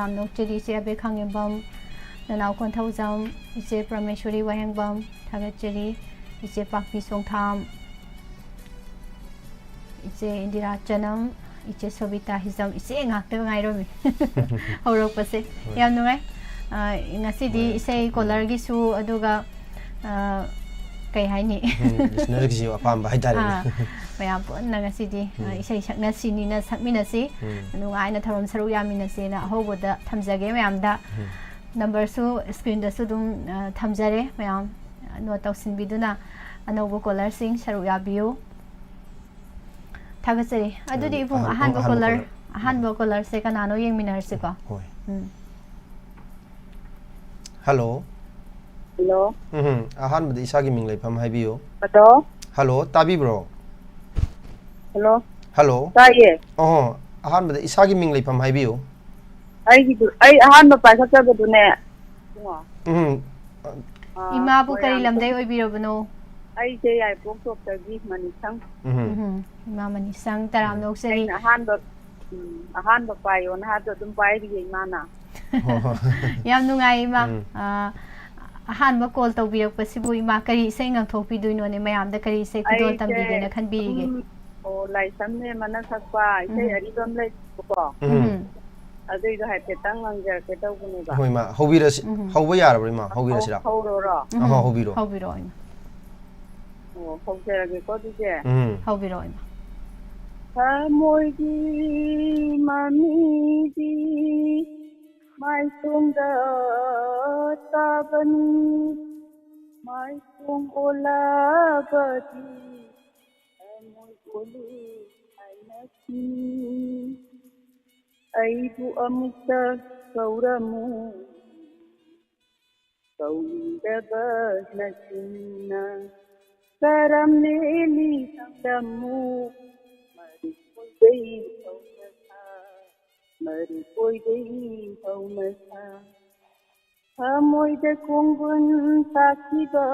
Taram Nokchiri Iche Abe Khangembam Nanau Konthaujam Iche Prameshwari Wahengbam Thagachiri Iche Pakpi Songtham Iche Indira Chanam Iche Sobita Hizam Iche Ngakta Ngairomi Horokpase Yam Nungai Ngasidi Iche Kolar gi su aduga Kay haini listener gi su apam ba haitare mayam pun ngasidi Iche sakna sini na sakmina si nungai na tharom saru yamina si na hoboda thamjage mayam da number su screen da su dum thamjare mayam note tausin biduna anobo caller sing saru yabiu Thagachari adudi ibung ahanbo caller se kanano yengminar se ko Hello Hello ahan badi isa gi ming leifam haibiyo Hello tabi bro Hello Taye ahan badi isa gi ming leifam haibiyo ai ahan ba pa sa ba dune Ima bu kari lamdai oibirobano ai se ai pok tok ta gi manisang Ima manisang taram noksari ahan ba pa yon ha to dum pai gi mana Yam nungai ima ahan ba call tawbirak pasibu ima kari isay ngang thokpiduino ni mayam da kari isay kudol tambige na khanbirige o lai samne mana sakpa isay ari dom lai ko adui do hai petang angja ke taw bune ba hoi ma hobira hoba yarabri ma hobira sira hobiro hobiro ima o hobira ge ko dije hobiro ima Moi gi mami gi mai tung da tabani mai tung ola badi moi olu ainaki aibu amukta kauramu kaudaba nasinna karam neli sandamu Mari koi dei haumasa Hamoi de kongun takiba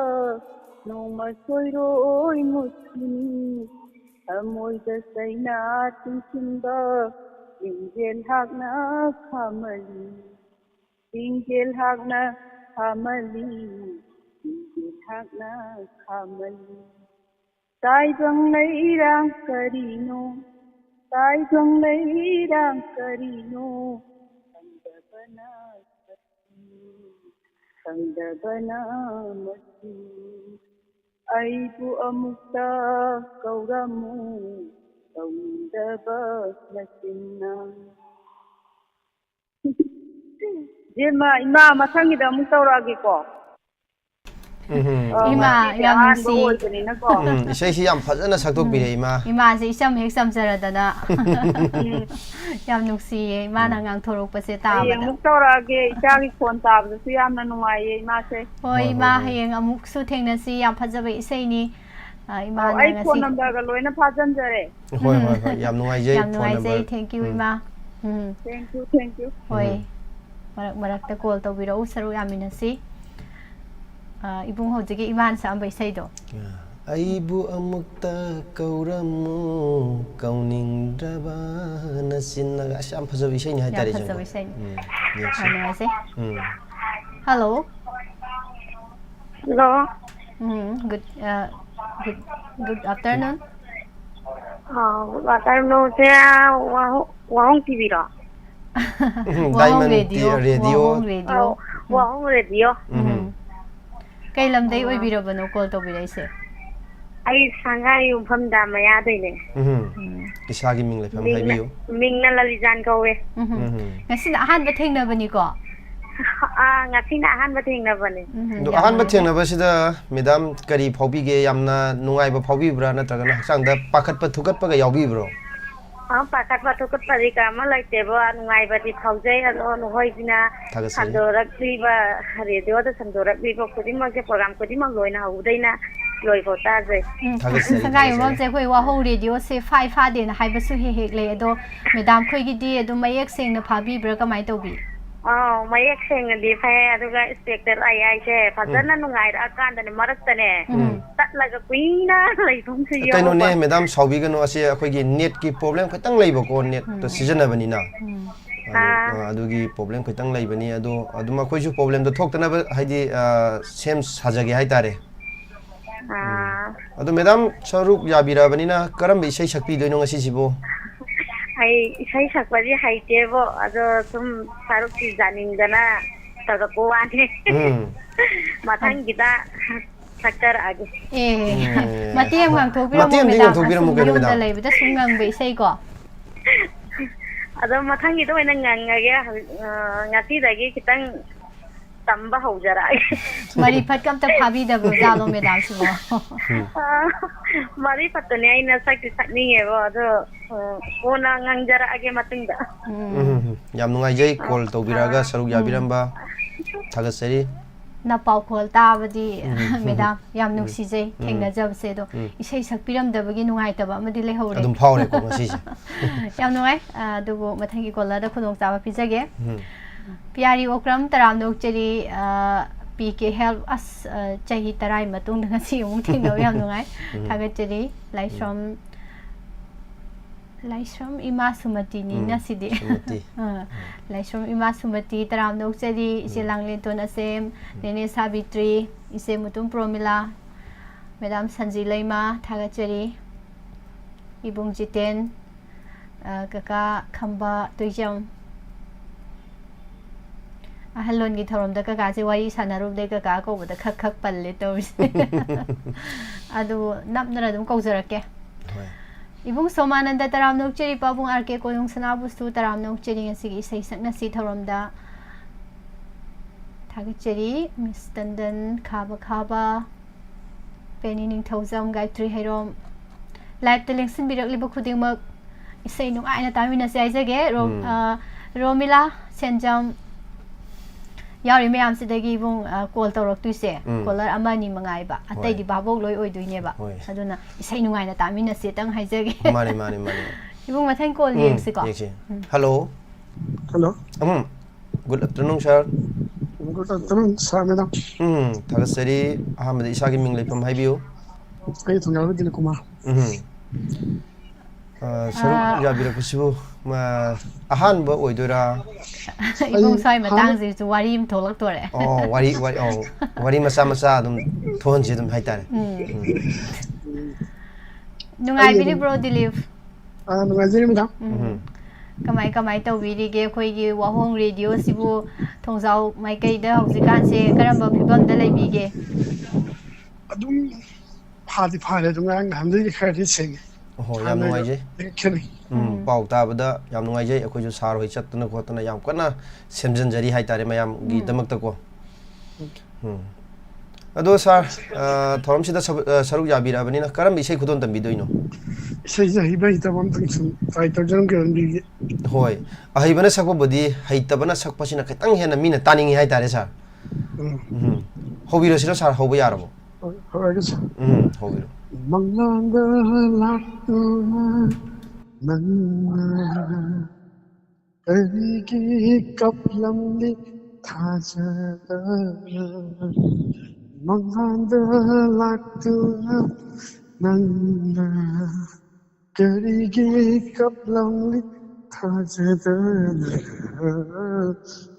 No masoi roi muskini Hamoi de saina tinkinba Ingel hagna khamali Ingel hagna khamali Ingel hagna khamali Tai bang lai rang karino Tai jong lai rang karino Sangdabana mati Aibu amukta kauramu Kaundaba nasinna Jema ima mathangida amukta uragi ko Ima yam nusi isai si yam phajana saktok bire ima se isam hek samjaradana yam nusi ima na ngang thorok pase ta ba amuk torage isagi phone tabda su yamna nungai ima se hoi ima hayeng amuk su thengna si yam phajabe isai ni ima na ai ngasi phone number ga loina phajan jare hoi yam nungai jai phone number thank you ima thank you hoi marak ta call tawbiro saru yamina si Ibung hojige iman sa ambay saydo Aibu amukta kauramu kauning draba nasin naga asyam phajabi isai ni haitare jang phajabi isai ano ase hello good afternoon good afternoon se wahong TV ra Diamond radio Kay lamday oibirobano call tawbira ise ai sangai umfamda maya doine isagi ming le pham haibiyo mingna lalijan kawe ngasina ahan ba thengna bani ko ngasina ahan ba thengna bani do ahan ba thengna ba sida madam kari phaubi ge yamna nungai ba phaubi bra na tagana sang da pakhat pa thukat pa ga yaubi bro pakat pa thukat pa ri ka ma laite ba nungai ba ti thaujai alo no hoijina sandorak bi ba radio da sandorak bi ba khudi ma ke program khudi ma loina haudaina loi ko ta je sangai mo je khoi wa ho radio se 5 fa de na hai ba su he he le do madam khoi gi di adu mayek seng na phabi bra kamai tobi mayek seng di fa aduga specter ai se fadana nungai ra kan da ne marak ta ne tat laga kuina lai thong se yo kaino ne madam saubi gano ase akhoi gi net ki problem khatang leibo ko net to season na bani na ꯑꯗꯨꯒꯤ problem ꯈꯤꯇꯪ ꯂꯩꯕꯅꯤ ꯑꯗꯣ ꯑꯗꯨꯝ ꯑꯩꯈꯣꯏꯁꯨ ꯄ꯭ꯔꯣꯕ꯭ꯂꯦꯝꯗꯣ ꯊꯣꯛꯇꯅꯕ ꯍꯥꯏꯗꯤ ꯁꯦꯝ ꯁꯥꯖꯒꯦ ꯍꯥꯏꯇꯥꯔꯦ ꯑꯗꯣ ꯃꯦꯗꯥꯝ ꯁꯔꯨꯛ ꯌꯥꯕꯤꯔꯕꯅꯤꯅ ꯀꯔꯝꯕ ꯏꯁꯩ ꯁꯛꯄꯤꯗꯣꯏꯅꯣ ꯉꯁꯤꯁꯤꯕꯨ ꯑꯩ ꯏꯁꯩ ꯁꯛꯄꯗꯤ ꯍꯩꯇꯦꯕꯣ ꯑꯗꯣ ꯁꯨꯝ ꯁꯔꯨꯛꯇꯤ ꯌꯥꯅꯤꯡꯗꯅ ꯇꯧꯔꯛꯄ ꯋꯥꯅꯤ ꯃꯊꯪꯒꯤꯗ ꯁꯛꯆꯔꯛꯑꯒꯦ ꯃꯇꯦꯛ ꯑꯃ ꯉꯥꯡꯊꯣꯛꯄꯤꯔꯝꯃꯣ ꯃꯦꯗꯥꯝ ꯑꯁꯨꯝ ꯌꯨꯝꯗ ꯂꯩꯕꯗ ꯁꯨꯝ ꯉꯪꯕ ꯏꯁꯩꯀꯣ ꯑꯗꯣ ꯃꯊꯪꯒꯤꯗ ꯑꯣꯏꯅ ꯉꯪꯉꯒꯦ ꯉꯁꯤꯗꯒꯤ ꯈꯤꯇꯪ ꯇꯝꯕ ꯍꯧꯖꯔꯛꯑꯒꯦ ꯃꯔꯤ ꯐꯠꯀ ꯑꯝꯇ ꯐꯥꯕꯤꯗꯕ꯭ꯔꯣ ꯖꯥꯠꯂꯣ ꯃꯦꯗꯥꯝꯁꯤꯕꯣ ꯃꯔꯤ ꯐꯠꯇꯅꯦ ꯑꯩꯅ ꯁꯛꯇꯤ ꯁꯛꯅꯤꯡꯉꯦꯕ ꯑꯗꯣ ꯀꯣꯟꯅ ꯉꯪꯖꯔꯛꯑꯒꯦ ꯃꯇꯨꯡꯗ ꯌꯥꯝ ꯅꯨꯡꯉꯥꯏꯖꯩ ꯀꯣꯜ ꯇꯧꯕꯤꯔꯛꯑꯒ ꯁꯔꯨꯛ ꯌꯥꯕꯤꯔꯝꯕ ꯊꯥꯒꯠꯆꯔꯤ ꯅꯄꯥꯎꯈꯣꯜ ꯇꯥꯕꯗꯤ ꯃꯦꯗꯥꯝ ꯌꯥꯝ ꯅꯨꯡꯁꯤꯖꯩ ꯊꯦꯡꯅꯖꯕꯁꯦ ꯑꯗꯣ ꯏꯁꯩ ꯁꯛꯄꯤꯔꯝꯗꯕꯒꯤ ꯅꯨꯡꯉꯥꯏꯇꯕ ꯑꯃꯗꯤ ꯂꯩꯍꯧꯔꯦ ꯑꯗꯨꯝ ꯐꯥꯎꯔꯦꯀꯣ ꯉꯁꯤꯁꯦ ꯌꯥꯝ ꯅꯨꯡꯉꯥꯏ ꯑꯗꯨꯕꯨ ꯃꯊꯪꯒꯤ ꯀꯣꯂꯔꯗ ꯈꯨꯗꯣꯡꯆꯥꯕ ꯄꯤꯖꯒꯦ ꯄꯤꯌꯥꯔꯤ ꯑꯣꯀ꯭ꯔꯝ ꯇꯔꯥꯝꯅꯣꯛꯆꯔꯤ ꯄꯤ ꯀꯦ ꯍꯦꯜꯞ ꯑꯁ ꯆꯍꯤ 10 ꯃꯇꯨꯡꯗ ꯉꯁꯤ ꯑꯃꯨꯛ ꯊꯦꯡꯅꯕ ꯌꯥꯝ ꯅꯨꯡꯉꯥꯏ ꯊꯥꯒꯠꯆꯔꯤ ꯂꯥꯏꯁ꯭ꯔꯝ ꯏꯃꯥ ꯁꯨꯃꯇꯤꯅꯤ ꯉꯁꯤꯗꯤ ꯂꯥꯏꯁ꯭ꯔꯝ ꯏꯃꯥ ꯁꯨꯃꯇꯤ ꯇꯔꯥꯝꯅꯣꯛꯆꯔꯤ ꯏꯆꯦ ꯂꯥꯡꯂꯦꯟꯇꯣꯟ ꯑꯁꯦꯝ ꯅꯦꯅꯦ ꯁꯥꯕꯤꯇ꯭ꯔꯤ ꯏꯆꯦ ꯃꯨꯇꯨꯝ ꯄ꯭ꯔꯣꯃꯤꯂꯥ ꯃꯦꯗꯥꯝ ꯁꯟꯖꯤ ꯂꯩꯃꯥ ꯊꯥꯒꯠꯆꯔꯤ ꯏꯕꯨꯡ ꯖꯤꯇꯦꯟ ꯀꯀꯥ ꯈꯝꯕ ꯇꯣꯏꯖꯝ ꯑꯍꯜꯂꯣꯟꯒꯤ ꯊꯧꯔꯝꯗ ꯀꯀꯥꯁꯦ ꯋꯥꯔꯤ ꯁꯥꯟꯅꯔꯨꯕꯗꯩ ꯀꯀꯥ ꯀꯧꯕꯗ ꯈꯛ ꯈꯛ ꯄꯜꯂꯦ ꯇꯧꯔꯤꯁꯦ ꯑꯗꯨ ꯅꯞꯅꯔ ꯑꯗꯨꯝ ꯀꯧꯖꯔꯛꯀꯦ इबुंग सोमानंद तरामनोक्चरी पाबुंग आर के कोयुंग सनाबुस्तु तरामनोक्चरी ngasi isai saknasi thoramda thagacheri Miss Tandan khaba khaba Penining Thauzam Gayatri Hairom live telection birakliba khudingmak isai nungaina tamina se aizage Romila Senjam यारी मैम सिदगी इबुंग कॉल तौरक्तुइसे कॉलर अमानी मंगाइबा अतै दि बाबोक लोय ओइदुइनेबा अदुना इसै नुंगाइना तामिनसे तंग हाइजगे माने माने माने इबुंग मथाइन कॉल येंगसिको hello hello good afternoon sir good afternoon sir madam थागसरी अहमद इसागी मिंग लेफम हाइबियो आई थंगाबो दिल कुमार सरुक याबिरकुसु अहानबा ओइदोरा इबुंग साइ मतंग जि वारी म थोलक तोरे वारी मसा मसा अदुम थोन जि अदुम हाइतारे नुंगाइ बिनि ब्रो दिलीप नुंगाइजरी मैडम कमाई कमाई तौबिरिगे खोइगी वाहोंग रेडियो सिबु थोंजाव माइकैदा हौजिकानसे करम्बा फिबमदा लैबिगे अदुम फादि फाले दुंगांग हमदि खरदि सेगे हो याम नुंगाइजे पाउ ताबदा याम नुंगाइजे अखोइजु सार होइ चत्तना खोतना याम कना सेमजनजरी हाइतारे मयाम गी दमकता को अदो सर थोरम सिदा सरुक याबिराबनिना करम इसे खुदोन तंबिदोइनो इसे जहिबा हितबम तंसु ट्राई तजन के रंबिगे होय अहिबना सकबदी हैतबना सकपसिना खतंग हेना मीना तानिंगी हाइतारे सर होबिरो सिरा सर होबो यारबो होय सर होबिरो मंगलांगा लाटुना नन्ना करिगे कपलंदी थाजदा मंगलांगा लाटुना नन्ना करिगे कपलंदी थाजदा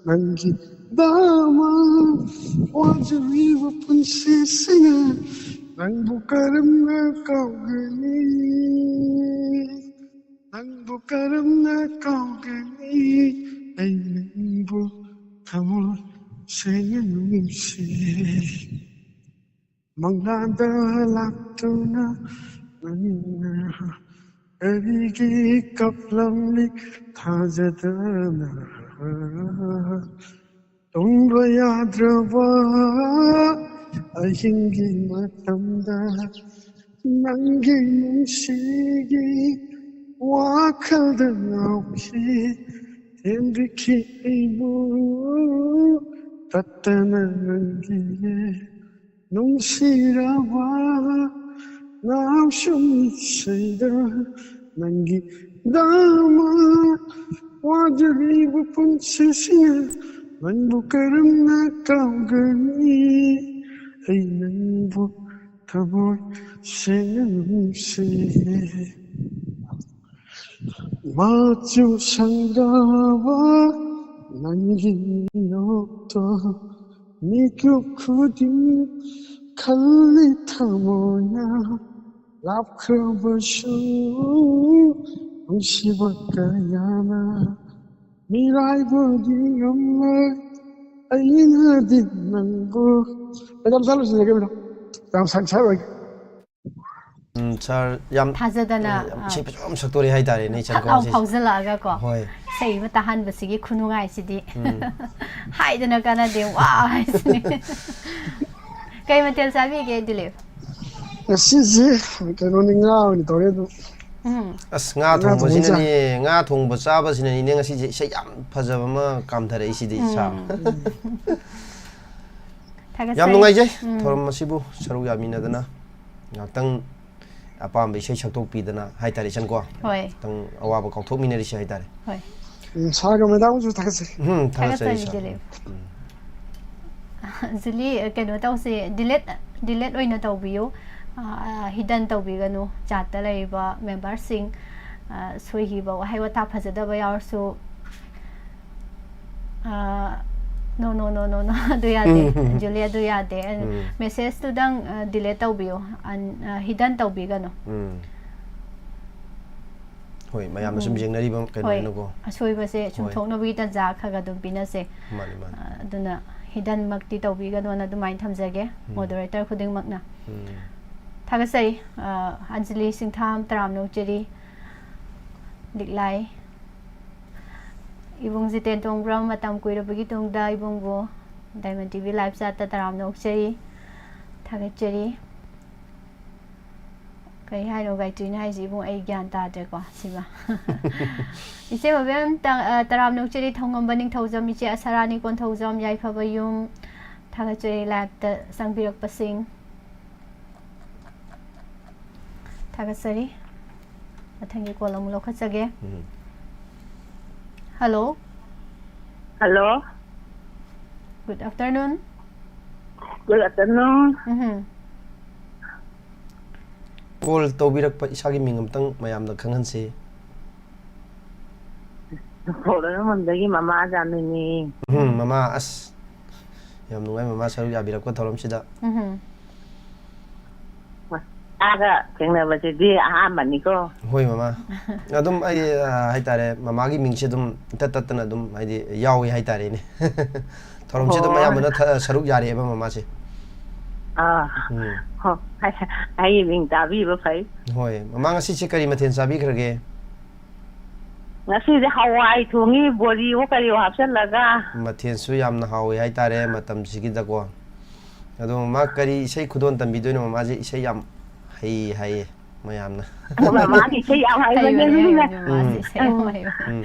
नंगी दामा वाजरीव पुंसी सिंगा Nangbu karamna kaugani Nangbu karamna kaugani Ay nangbu tamo sayangsi Manglada laktuna Nangna Erigi kaplamli Thajadana Tungba yadrava Ahingi matamda Nangi nungshigi Wakalda nauki Tembiki ibu Tatana nangi Nungshirawa Naamshumi shayda Nangi dama Wajaribu punsisiya Nangbu karamna kaugani Ay nangbu tamoy sayangsi 마주 상가와 난기노도 미국구디 칼리타모야 랍크버슈 응시버까야나 미라이버디 엄마 아이나디 난고 그다음 살로스 얘기합니다. 다음 상차로 sir yam 타자다나 chip 좀 saktori hai tare nei chan ko 아우 si 파우슬라가 거 hoi sei mata han basigi khununga isidi haidana kana de wa isni kai matel sabi ke dile ngasizi kainon nga ni toredo as nga thong ba sin ni nga thong ba cha ba sin ni ne ngasi se yam phajaba ma kam thare isidi sa yam nungai je thoram masibu saru yamina dana ngakang apam be sei chaktok pi dana hai tare chan ko hoi tang awa ba kauk thok minari se hai tare hoi 사람에다 우주 다겠어. thagasai dile zili keno tawse delete oina tawbiyo hidden tawbiganu chatta laiba member sing soi hi ba hai wata phajada ba yarsu no do yade julia do yade message to dang delete tawbiyo an hidden tawbiganu hoi mayam na sum jengnari bam keno no ko asoi ba se chum thokna bi ta ja khaga dum pina se mani mani aduna hidden makti tawbiganu na dumai thamjage moderator khuding makna thagasai anjali singtham taram no cheri diklai ibung jiten tongbram matam kuirabagi tongda ibung bo Diamond TV live chat taram no cheri thagacheri kai hai ro gai tuina hai ibung ai gyan ta de ko siba ise ba bem taram no cheri thongam baning thojam iche asarani kon thojam yai phabayum thagacheri live ta sangbirak pasing Tagasari. Mathangi ko lang mulo khatsage. Hello. Hello. Good afternoon. Good afternoon. call tawbirak pa isagi mingam tang mayam na khangan se Photo naman dagi mama janini. mama as yam nungai mama saru yabirak ko thorom sida Aga kengna bache di ahaman ni ko. hoi mama adum ai hai tare mama gi mingse dum tatna dum ai di yawi hai tare ni thorom sida mayam na saruk yare ba mama se Ho ai ming ta bi ba phai. hoi mama ngasi che kari mathen sabi khrage Ngasi de hawai thungi bori wo kari wa hapsan laga. mathen su yam na hawi hai tare matam sigi da ko adum mama kari sei khudon tambi doino mama je sei yam hay mayam na Mama ki sei am hai ba ni na.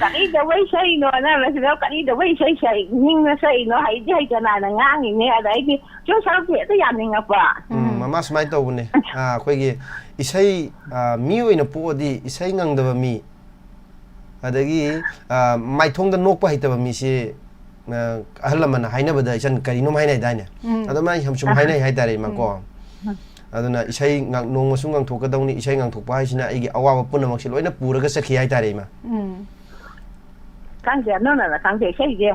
Kani da wai sei no na la sida kani da wai sei sei ning na sei no hai ji hai kana na ngang ni ne adai ki jo sa ke ta yam ni ngapa. mama smai to bune khoi gi isai mi oina po di isai ngang da mi adagi mai thong da nok pa haitaba mi si ahalamana haina bada isan karino mai nai daine adama ham sum haina hai tare ma ko aduna isai ngang nong masung ngang thok ka dawni isai ngang thok pa haisina igi awa puna mak si loina puraga sakhi hai tare ma Kang ja no na kang de sei ge.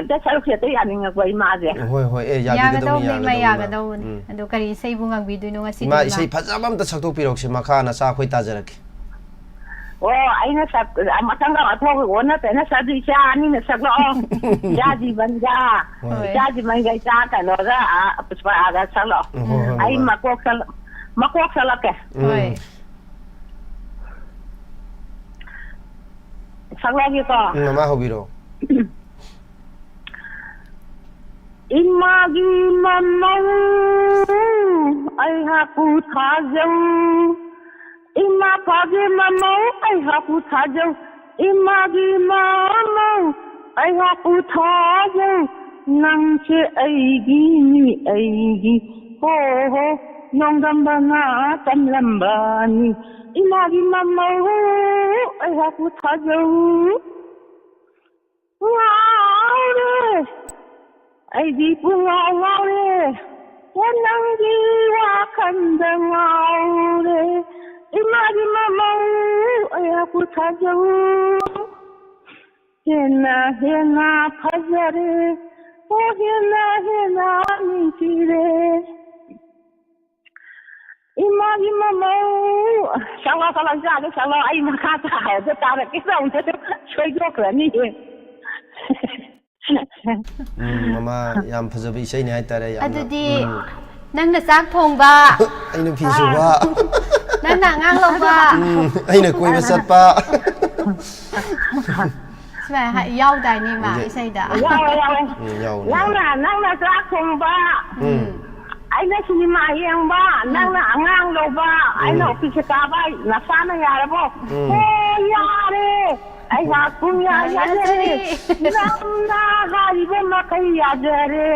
Da sa ke ta yam ni ngapa ma je. hoi ya bi da dawni ya ga dawni adu kari sei bungang bidu no ngasi ma isai phajabam ta saktok pirok si makha na sa khoi ta jarak Oh, aina sa matanga atho ko na te na sa di cha ni na sa lo. Ja ji banja. Ja ji mai ga cha ka no ra puspa aga sa lo. Ai makok sa la ke. hoi Sa la gi ko. mama hobiro Imagi mamau ai ha pu tha jang. Ima pagi mamau ai ha pu tha jang. Imagi mamau ai ha pu tha jang. Nang che ai gi ni ai gi ho ho nong dam ba na tam lam ba ni. Imagi mamau ai ha pu tha jang. Wow re ai di pu wow re. Wanang jiwa kan dengau re. Imagi mamau ꯑꯩꯍꯥꯛꯄꯨ ꯊꯥꯖꯧ ꯍꯦꯟꯅ ꯐꯖꯔꯦ ꯑꯣ ꯍꯦꯟꯅ ꯅꯨꯡꯁꯤꯔꯦ 이마기 마마우 살라 아이 마카타 하자 따라께서 오늘 소이도그러니 mama yam fajabi isai ni haitare yam ꯑꯗꯨꯗꯤ ꯅꯪꯅ ꯆꯥꯛ ꯊꯣꯡꯕ aina fi suba ꯅꯪꯅ ꯑꯉꯥꯡ ꯂꯧꯕ aina koiba satpa ꯁꯨꯃꯥꯏꯅ ꯌꯥꯎꯗꯥꯏꯅꯦ ꯃꯥ ꯏꯁꯩꯗ ꯅꯪꯅ ꯆꯥꯛ ꯊꯣꯡꯕ ꯑꯩꯅ ꯁꯤꯅꯤꯃꯥ ꯌꯦꯡꯕ ꯅꯪꯅ ꯑꯉꯥꯡ ꯂꯧꯕ ꯑꯩꯅ ꯑꯣꯐꯤꯁ ꯀꯥꯕ ꯅꯁꯥꯅ ꯌꯥꯔꯕꯣ ꯍꯣꯏ ꯌꯥꯔꯦ ꯑꯩꯍꯥꯛꯄꯨ ꯌꯥꯖꯔꯦ ꯅꯪꯅ ꯍꯥꯏꯕ ꯃꯈꯩ ꯌꯥꯖꯔꯦ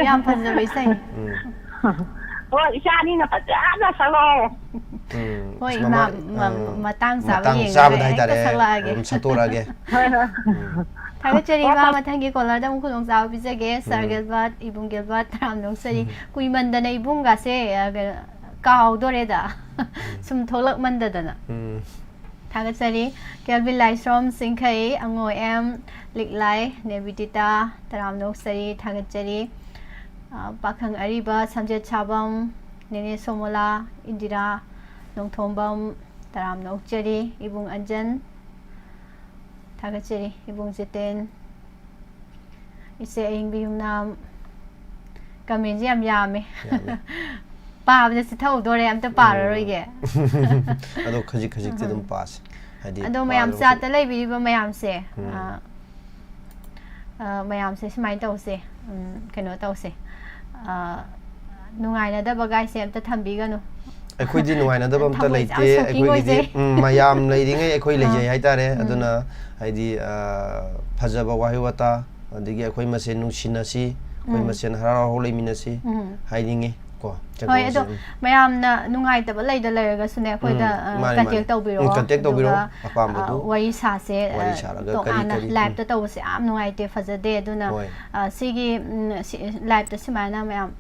ꯌꯥꯝ ꯐꯖꯕ ꯏꯁꯩ ꯍꯣꯏ ꯏꯆꯥꯅꯤꯅ ꯐꯖꯅ ꯁꯛꯂꯛꯑꯣ ꯍꯣꯏ ꯃꯇꯥꯡ ꯆꯥꯕ ꯆꯥꯕꯗ ꯌꯦꯡꯉꯒ ꯍꯥꯏꯇꯥꯔꯦ ꯁꯛꯂꯛꯑꯒꯦ ꯁꯛꯇꯣꯔꯛꯑꯒꯦ ꯊꯥꯒꯠꯆꯔꯤ ꯃꯥ ꯃꯊꯪꯒꯤ ꯀꯣꯂꯔꯗ ꯑꯃꯨꯛ ꯈꯨꯗꯣꯡꯆꯥꯕ ꯄꯤꯖꯒꯦ ꯁꯥꯔ ꯒꯤꯜꯕꯔꯠ ꯏꯕꯨꯡ ꯒꯤꯜꯕꯔꯠ ꯇꯔꯥꯝ ꯅꯣꯛꯆꯔꯤ ꯀꯨꯏꯃꯟꯗꯅ ꯏꯕꯨꯡꯒꯥꯁꯦ ꯀꯥꯎꯗꯣꯔꯦꯗ ꯁꯨꯝ ꯊꯣꯛꯂꯛꯃꯟꯗꯗꯅ ꯊꯥꯒꯠꯆꯔꯤ ꯀꯦꯜꯕꯤꯟ ꯂꯥꯏꯁ꯭ꯔꯣꯝ ꯆꯤꯡꯈꯩ ꯑꯉꯣ ꯑꯦꯝ ꯂꯤꯛꯂꯥꯏ ꯅꯦꯕꯤꯗꯤꯇꯥ ꯇꯔꯥꯝ ꯅꯣꯛꯆꯔꯤ ꯊꯥꯒꯠꯆꯔꯤ ꯄꯥꯈꯪ ꯑꯔꯤꯕ ꯁꯝꯖꯦꯠ ꯁꯥꯕꯝ ꯅꯦꯅꯦ ꯁꯣꯃꯣꯂꯥ ꯏꯟꯗꯤꯔꯥ ꯅꯣꯡꯊꯣꯝꯕꯝ ꯇꯔꯥꯝ ꯅꯣꯛꯆꯔꯤ ꯏꯕꯨꯡ ꯑꯟꯖꯟꯊꯥꯒꯠꯆꯔꯤ ꯏꯕꯨꯡ ꯖꯤꯇꯦꯟ ꯏꯆꯦ ꯑꯌꯤꯡꯕꯤ ꯌꯨꯝꯅꯥꯝ ꯀꯃꯦꯟꯁꯦ ꯌꯥꯝ ꯌꯥꯝꯃꯦ ꯄꯥꯕꯗ ꯆꯤꯊꯍꯧꯗꯣꯔꯦ ꯑꯝꯇ ꯄꯥꯔꯔꯣꯏꯒꯦ ꯑꯗꯣ ꯈꯖꯤꯛ ꯈꯖꯤꯛꯇꯤ ꯑꯗꯨꯝ ꯄꯥꯁꯦ ꯍꯥꯏꯗꯤ ꯑꯗꯣ ꯃꯌꯥꯝ ꯆꯥꯠꯇ ꯂꯩꯕꯤꯔꯤꯕ ꯃꯌꯥꯝꯁꯦ ꯃꯌꯥꯝꯁꯦ ꯁꯨꯃꯥꯏꯅ ꯇꯧꯁꯦ ꯀꯩꯅꯣ ꯇꯧꯁꯦ ꯅꯨꯡꯉꯥꯏꯅꯗꯕ ꯒꯥꯏꯁꯦ ꯑꯝꯇ ꯊꯝꯕꯤꯒꯅꯨ ꯑꯩꯈꯣꯏꯗꯤ ꯅꯨꯡꯉꯥꯏꯅꯗꯕ ꯑꯝꯇ ꯂꯩꯇꯦ ꯑꯩꯈꯣꯏꯒꯤꯗꯤ ꯃꯌꯥꯝ ꯂꯩꯔꯤꯉꯩ ꯑꯩꯈꯣꯏ ꯂꯩꯖꯩ ꯍꯥꯏꯇꯥꯔꯦ ꯑꯗꯨꯅ ꯍꯥꯏꯗꯤ ꯐꯖꯕ ꯋꯥꯍꯩ ꯋꯥꯇꯥ ꯑꯗꯒꯤ ꯑꯩꯈꯣꯏ ꯃꯁꯦꯟ ꯅꯨꯡꯁꯤꯅꯁꯤ ꯑꯩꯈꯣꯏ ꯃꯁꯦꯟ ꯍꯔꯥꯎ ꯍꯔꯥꯎ ꯂꯩꯃꯤꯟꯅꯁꯤ ꯍꯥꯏꯅꯤꯡꯉꯤ ꯀꯣ ꯍꯣꯏ ꯑꯗꯣ ꯃꯌꯥꯝꯅ ꯅꯨꯡꯉꯥꯏꯇꯕ ꯂꯩꯔꯒꯁꯨꯅꯦ ꯑꯩꯈꯣꯏꯗ ꯀꯟꯇꯦꯛ ꯇꯧꯕꯤꯔꯛꯑꯣ ꯑꯗꯨꯒ ꯋꯥꯔꯤ ꯁꯥꯁꯦ ꯇꯣꯉꯥꯟꯅ ꯂꯥꯏꯚꯇ ꯇꯧꯕꯁꯦ ꯌꯥꯝ ꯅꯨꯡꯉꯥꯏꯇꯦ ꯐꯖꯗꯦ ꯑꯗꯨꯅ ꯁꯤꯒꯤ ꯂꯥꯏꯚꯇ ꯁꯨꯃꯥꯏꯅ ꯃꯌꯥꯝ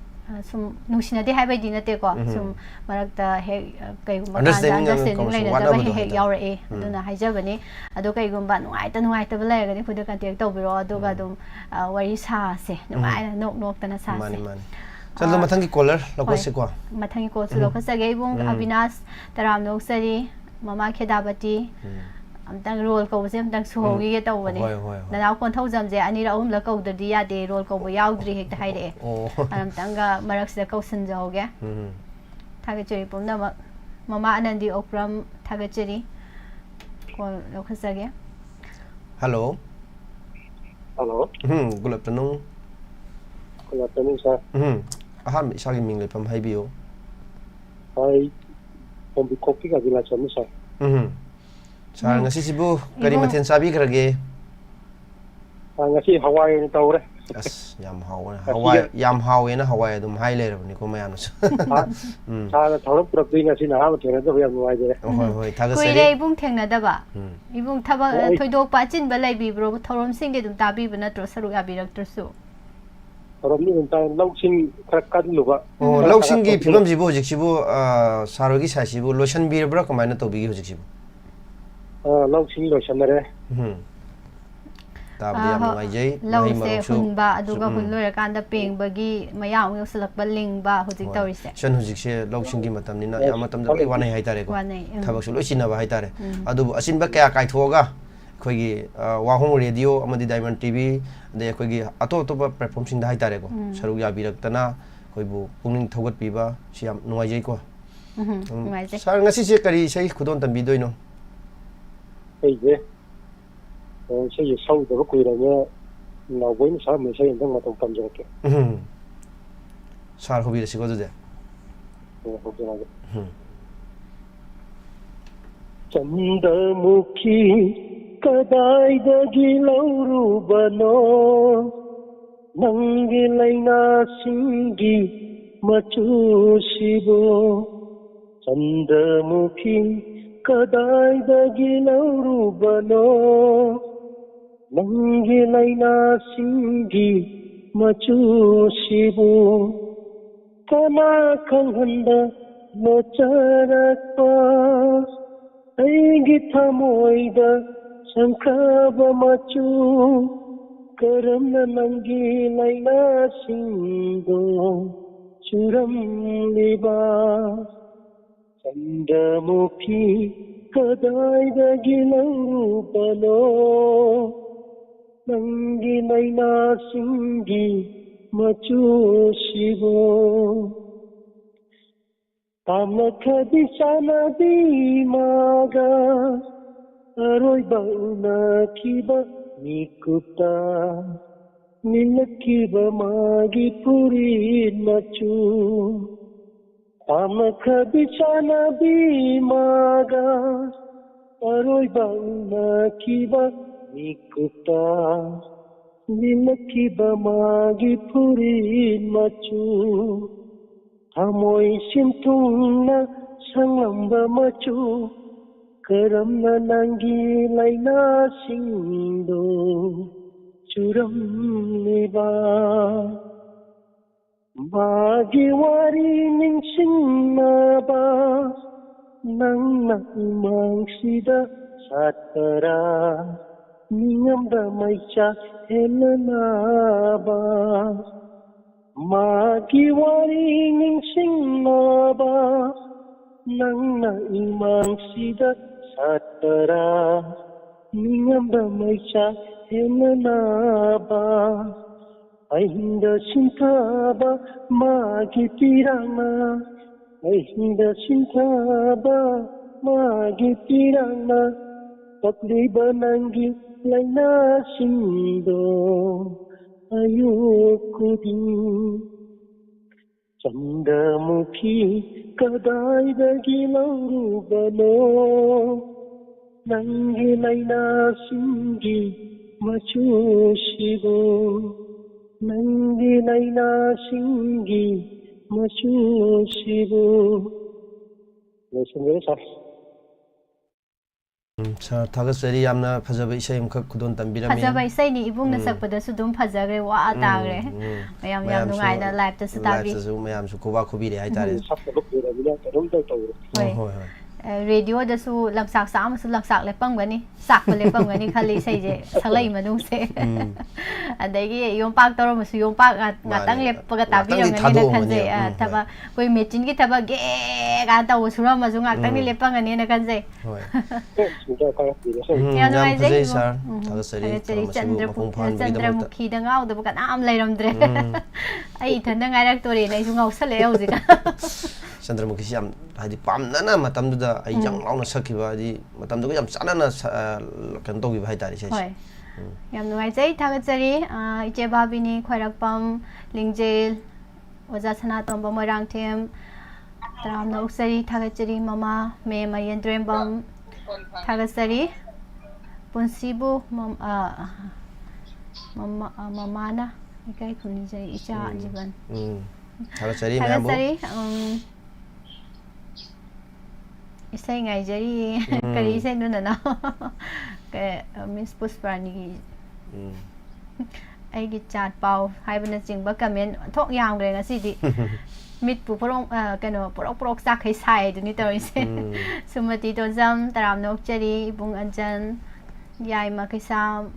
ꯁꯨꯝ ꯅꯨꯡꯁꯤꯅꯗꯦ ꯍꯥꯏꯕꯩꯗꯤ ꯅꯠꯇꯦꯀꯣ ꯁꯨꯝ ꯃꯔꯛꯇ ꯍꯦꯛ ꯀꯩꯒꯨꯝꯕ ꯀꯥꯟꯗ ꯑꯟꯗꯔꯁꯇꯦꯟꯗꯤꯡ ꯂꯩꯅꯗꯕ ꯍꯦꯛ ꯌꯥꯎꯔꯛꯑꯦ ꯑꯗꯨꯅ ꯍꯥꯏꯖꯕꯅꯤ ꯑꯗꯣ ꯀꯩꯒꯨꯝꯕ ꯅꯨꯡꯉꯥꯏꯇꯕ ꯂꯩꯔꯒꯗꯤ ꯑꯩꯈꯣꯏꯗ ꯀꯟꯇꯦꯛ ꯇꯧꯕꯤꯔꯛꯑꯣ ꯑꯗꯨꯒ ꯑꯗꯨꯝ ꯋꯥꯔꯤ ꯁꯥꯁꯦ ꯅꯨꯡꯉꯥꯏꯅ ꯅꯣꯛꯇꯅ ꯁꯥꯁꯦ ꯆꯠꯂꯣ ꯃꯊꯪꯒꯤ ꯀꯣꯂꯔ ꯂꯧꯈꯠꯁꯤꯀꯣ ꯃꯊꯪꯒꯤ ꯀꯣꯜꯁꯨ ꯂꯧꯈꯠꯆꯒꯦ ꯏꯕꯨꯡ ꯑꯕꯤꯅꯥꯁ ꯇꯔꯥꯝ ꯅꯣꯛꯆꯔꯤ ꯃꯃꯥ ꯈꯦꯗꯥꯕꯇꯤ ꯑꯝꯇꯪ ꯔꯣꯜ ꯀꯧꯕꯁꯦ ꯑꯝꯇꯪ ꯁꯨꯍꯧꯈꯤꯒꯦ ꯇꯧꯕꯅꯦ ꯅꯅꯥꯎ ꯀꯣꯟꯊꯧꯖꯝꯁꯦ ꯑꯅꯤꯔꯛ ꯑꯍꯨꯝꯂꯛ ꯀꯧꯗ꯭ꯔꯗꯤ ꯌꯥꯗꯦ ꯔꯣꯜ ꯀꯧꯕ ꯌꯥꯎꯗ꯭ꯔꯤ ꯍꯦꯛꯇ ꯍꯥꯏꯔꯛꯑꯦ ꯑꯝꯇꯪꯒ ꯃꯔꯛꯁꯤꯗ ꯀꯧꯁꯤꯟꯖꯍꯧꯒꯦ ꯊꯥꯒꯠꯆꯔꯤ ꯄꯨꯝꯅꯃꯛ ꯃꯃꯥ ꯑꯅꯟꯗꯤ ꯑꯣꯀ꯭ꯔꯝ ꯊꯥꯒꯠꯆꯔꯤ ꯀꯣꯜ ꯂꯧꯈꯠꯆꯒꯦ hello hello good afternoon sir. ꯑꯍꯥꯟꯕ ꯏꯁꯥꯒꯤ ꯃꯤꯡ ꯂꯩꯐꯝ ꯍꯥꯏꯕꯤꯌꯨ I from the copy of the lesson, sir. ꯁꯥꯔ ꯉꯁꯤꯁꯤꯕꯨ ꯀꯔꯤ ꯃꯊꯦꯜ ꯆꯥꯕꯤꯈ꯭ꯔꯒꯦ ngasi Hawaii ni tawre. ꯑꯁ ꯌꯥꯝ ꯍꯥꯎꯋꯦ ꯍꯋꯥꯏ ꯌꯥꯝ ꯍꯥꯎꯋꯦꯅ ꯍꯋꯥꯏ ꯑꯗꯨꯝ ꯍꯥꯏ ꯂꯩꯔꯕꯅꯤꯀꯣ ꯃꯌꯥꯝꯅꯁꯨ Sara thawrap purapdi ngasi na ha thena yam nuai ꯍꯣꯏ ꯍꯣꯏ ꯊꯥꯒꯠꯆꯔꯤ ꯀꯨꯏꯔꯦ ꯏꯕꯨꯡ ꯊꯦꯡꯅꯗꯕ ꯏꯕꯨꯡ ꯊꯕꯛ ꯊꯣꯏꯗꯣꯛꯄ ꯑꯆꯤꯟꯕ ꯂꯩꯕꯤꯕ꯭ꯔꯣ ꯊꯧꯔꯝꯁꯤꯡꯗꯤ ꯑꯗꯨꯝ ꯇꯥꯕꯤꯕ ꯅꯠꯇ꯭ꯔꯣ ꯁꯔꯨꯛ ꯌꯥꯕꯤꯔꯛꯇ꯭ꯔꯁꯨ Thawrap ni untai lawsing khara kadluba. ꯂꯧꯁꯤꯡꯒꯤ ꯐꯤꯕꯝꯁꯤꯕꯨ ꯍꯧꯖꯤꯛꯁꯤꯕꯨ ꯁꯥꯔ ꯍꯣꯏꯒꯤ ꯁꯥꯏꯠꯁꯤꯕꯨ ꯂꯣꯏꯁꯤꯟꯕꯤꯔꯕ꯭ꯔꯥ ꯀꯃꯥꯏꯅ ꯇꯧꯕꯤꯒꯦ ꯍꯧꯖꯤꯛꯁꯤꯕꯨ Lawsing loisanare. ꯇꯥꯕꯗ ꯌꯥꯝ ꯅꯨꯡꯉꯥꯏꯖꯩ ꯂꯧꯁꯦ ꯍꯨꯟꯕ ꯑꯗꯨꯒ ꯍꯨꯟ ꯂꯣꯏꯔꯀꯥꯟꯗ ꯄꯦꯡꯕꯒꯤ ꯃꯌꯥ ꯑꯃꯨꯛ ꯌꯧꯁꯤꯜꯂꯛꯄ ꯂꯤꯡꯕ ꯍꯧꯖꯤꯛ ꯇꯧꯔꯤꯁꯦ ꯍꯧꯖꯤꯛꯁꯦ ꯂꯧꯁꯤꯡꯒꯤ ꯃꯇꯝꯅꯤꯅ ꯌꯥꯝ ꯃꯇꯝꯗ ꯂꯣꯏ ꯋꯥꯅꯩ ꯍꯥꯏꯇꯥꯔꯦꯀꯣ ꯊꯕꯛꯁꯨ ꯂꯣꯏ ꯆꯤꯟꯅꯕ ꯍꯥꯏꯇꯥꯔꯦ ꯑꯗꯨꯕꯨ ꯑꯆꯤꯟꯕ ꯀꯌꯥ ꯀꯥꯏꯊꯣꯛꯑꯒ ꯑꯩꯈꯣꯏꯒꯤ ꯋꯥꯍꯣꯡ ꯔꯦꯗꯤꯑꯣ ꯑꯃꯗꯤ ꯗꯥꯏꯃꯟ ꯇꯤꯚꯤ ꯑꯗꯩ ꯑꯩꯈꯣꯏꯒꯤ ꯑꯇꯣꯞ ꯑꯇꯣꯞꯄ ꯄ꯭ꯂꯦꯠꯐꯣꯝꯁꯤꯡꯗ ꯍꯥꯏꯇꯥꯔꯦꯀꯣ ꯁꯔꯨꯛ ꯌꯥꯕꯤꯔꯛꯇꯅ ꯑꯩꯈꯣꯏꯕꯨ ꯄꯨꯛꯅꯤꯡ ꯊꯧꯒꯠꯄꯤꯕ ꯁꯤ ꯌꯥꯝ ꯅꯨꯡꯉꯥꯏꯖꯩꯀꯣ ꯁꯥꯔ ꯉꯁꯤꯁꯦ ꯀꯔꯤ ꯏꯁꯩ ꯈꯨꯗꯣꯟ ꯇꯝꯕꯤꯗꯣꯏꯅꯣ Hey, say you saw the Kuiranya, now when some say and then what of Panjaki. Sar hobirasigo dude Chandamukhi kadaidagi laurubano Nangilaina singi machusibo Chandamukhi kadaidagi laurubano Nangilaina singi machusibo Kana kanghanda ꯆꯔꯛꯄ ꯑꯩꯒꯤ ꯊꯃꯣꯏꯗ ꯁꯪꯈ꯭ꯔꯕ ꯃꯆꯨ ꯀꯔꯝꯅ ꯅꯪꯒꯤ ꯂꯩꯅꯥꯁꯤꯡꯗꯣ ꯆꯨꯔꯝꯂꯤꯕ ꯆꯟꯗ꯭ꯔꯃꯨꯈꯤ ꯀꯗꯥꯏꯗꯒꯤ ꯂꯧꯔꯨꯕꯅꯣ ꯅꯪꯒꯤ ꯂꯩꯅꯥꯁꯤꯡꯒꯤ ꯃꯆꯨꯁꯤꯕꯨ ꯄꯥꯝꯂꯛꯈ꯭ꯔꯗꯤ ꯆꯥꯟꯅꯕꯤ ꯃꯥꯒ ꯑꯔꯣꯏꯕ ꯎꯅꯈꯤꯕ ꯃꯤꯀꯨꯞꯇ ꯅꯤꯜꯂꯛꯈꯤꯕ ꯃꯥꯒꯤ ꯐꯨꯔꯤꯠ ꯃꯆꯨ ꯄꯥꯝꯂꯛꯈ꯭ꯔꯗꯤ ꯆꯥꯟꯅꯕꯤ ꯃꯥꯒ ꯑꯔꯣꯏꯕ ꯎꯅꯈꯤꯕ ꯃꯤꯀꯨꯞꯇ ꯅꯤꯜꯂꯛꯈꯤꯕ ꯃꯥꯒꯤ ꯐꯨꯔꯤꯠ ꯃꯆꯨ ꯊꯃꯣꯏ ꯁꯤꯟꯊꯨꯡꯅ ꯁꯪꯂꯝꯕ ꯃꯆꯨ ꯀꯔꯝꯅ ꯅꯪꯒꯤ ꯂꯩꯅꯥꯁꯤꯡꯗꯣ ꯆꯨꯔꯝꯂꯤꯕ 마기 와리 닝싱나바 낭나 망시다 사따라 닝암다 마이차 헬나바 마기 와리 닝싱나바 낭나 망시다 사따라 닝암다 마이차 헬나바 ainda sintaba magi pirana ainda sintaba magi pirana patliba nangi laina sindo ayukudin chandamukhi kadaidagi laurubano nangi laina singi machusibo nangi laina singi machusibu loisonjere sir sir thagasari yamna phajaba isai amkhak khudon tambirami phajaba isai ni ibung na sakpada su dum phajagre wa atagre mayam yam nungai na live ta su tabi live su mayam su koba khobire hai tare sakta bukura bila tarum ta taw hoi hoi radio da su lamsak sam su lamsak lepang gani sak lepang gani khali sai je salai manung se adagi yompak toro musu yompak ngatang lepaga tabi ngani na khanje thaba koi mechin ki thaba ge ga ta usura mazu ngatang ni lepang ngani na khanje hoi sinja ka ya no ai jai jai sir thagasari chandramukhi da ngau da kan am lairamdre ai thanda ngairak tore nei su ngau sale hauji ka chandramukhi yam hadi pamnana matamduda ai jang launa sakhiba di matamduga yam chanana kan togi bhai tari sai yam nuai jai thagasari ije babini khairakpam lingjel oja sana tomba morang them tramna uksari thagasari mama me mayendrembam thagasari punsibu mama na ikai khuni jai icha jiban thagasari mayambu isai ngai jari kari isai nu na ke miss pusparani ai gi chat pau hai bana chingba comment thok yam gre ngasi di mit pu porong kano porok sak khai sai du ni tori se sumati to jam taram nok chari bung anjan yai ma khai sam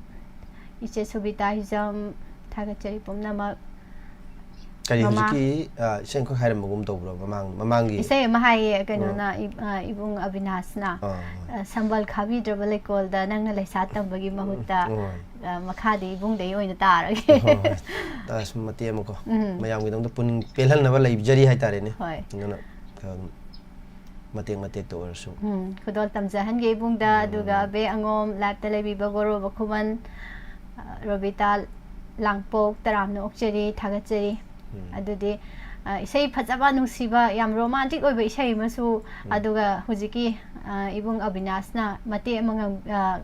iche subita hijam thaga chari pomna ma kari hujiki sen ko khairam gum to bro mamangi isai ma hai kano na ibung avinas na sambal khabi double call da nang na laisa tambagi mahutta makhadi ibung dei oina tarage ta smati amko mayam gi dong pun pelhal na ba lai jari hai tare ne ngana matek to orsu khudol tamjahan ge ibung da duga be angom lap ta lebi bagoro bakhuman robita langpok taram no okcheri thagacheri adudi isai phajaba nungsiba yam romantic oiba isai masu aduga hujiki ibung avinas na mate amang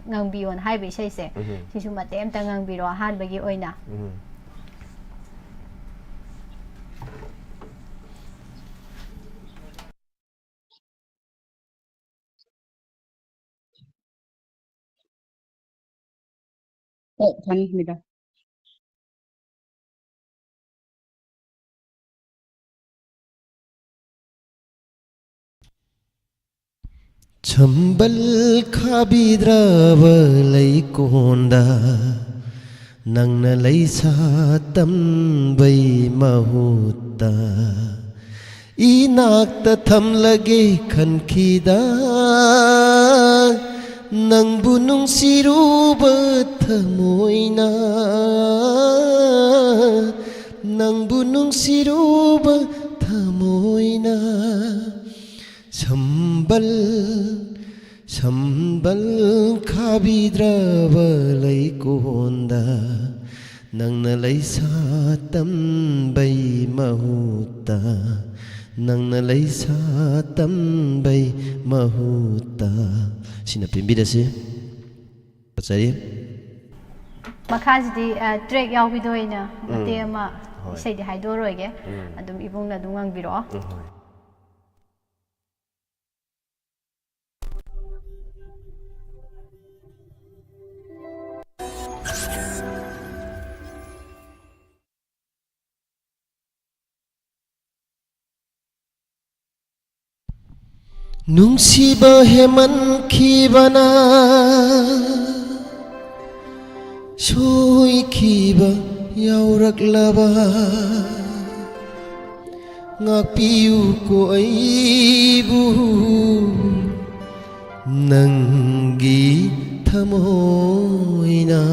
ngangbion haibe isai se sisu mate am tangang biro han bagi oina 감사합니다. Chambal खाबिद्राबा लैकोंदा नंगना लैसा तंबै महुत्ता इनाक्ता थमलगे खनखिदा नंगबु नुंसिरुबा थमोइना नंगबु नुंसिरुबा थमोइना Sambal Sambal Kabidraba Laikonda Nang nalay sa tambay mahuta Nang nalay sa tambay mahuta Sinapimbida si Patsari Makasidi track yaubidoina mate ama isai di haidoroige adum ibungna dungang biro Nungsiba heman kibana Soy kiba yaurak laba Ngakpiu ko aibu Nanggi thamoy na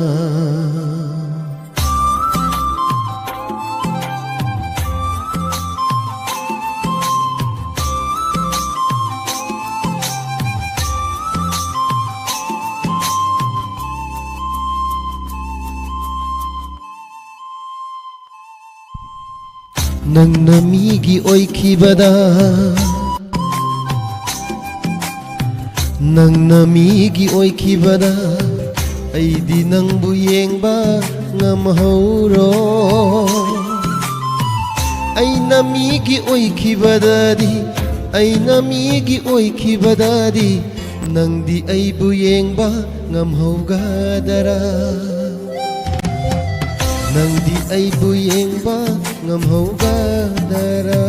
Nang namigi oy kibada Nang namigi oy kibada Ay di nang buyeng ba ngamahuro Ay namigi oy kibada di Ay namigi oy kibada di Nang di ay buyeng ba ngamahugada Nang di ay buyeng ba ngamahugada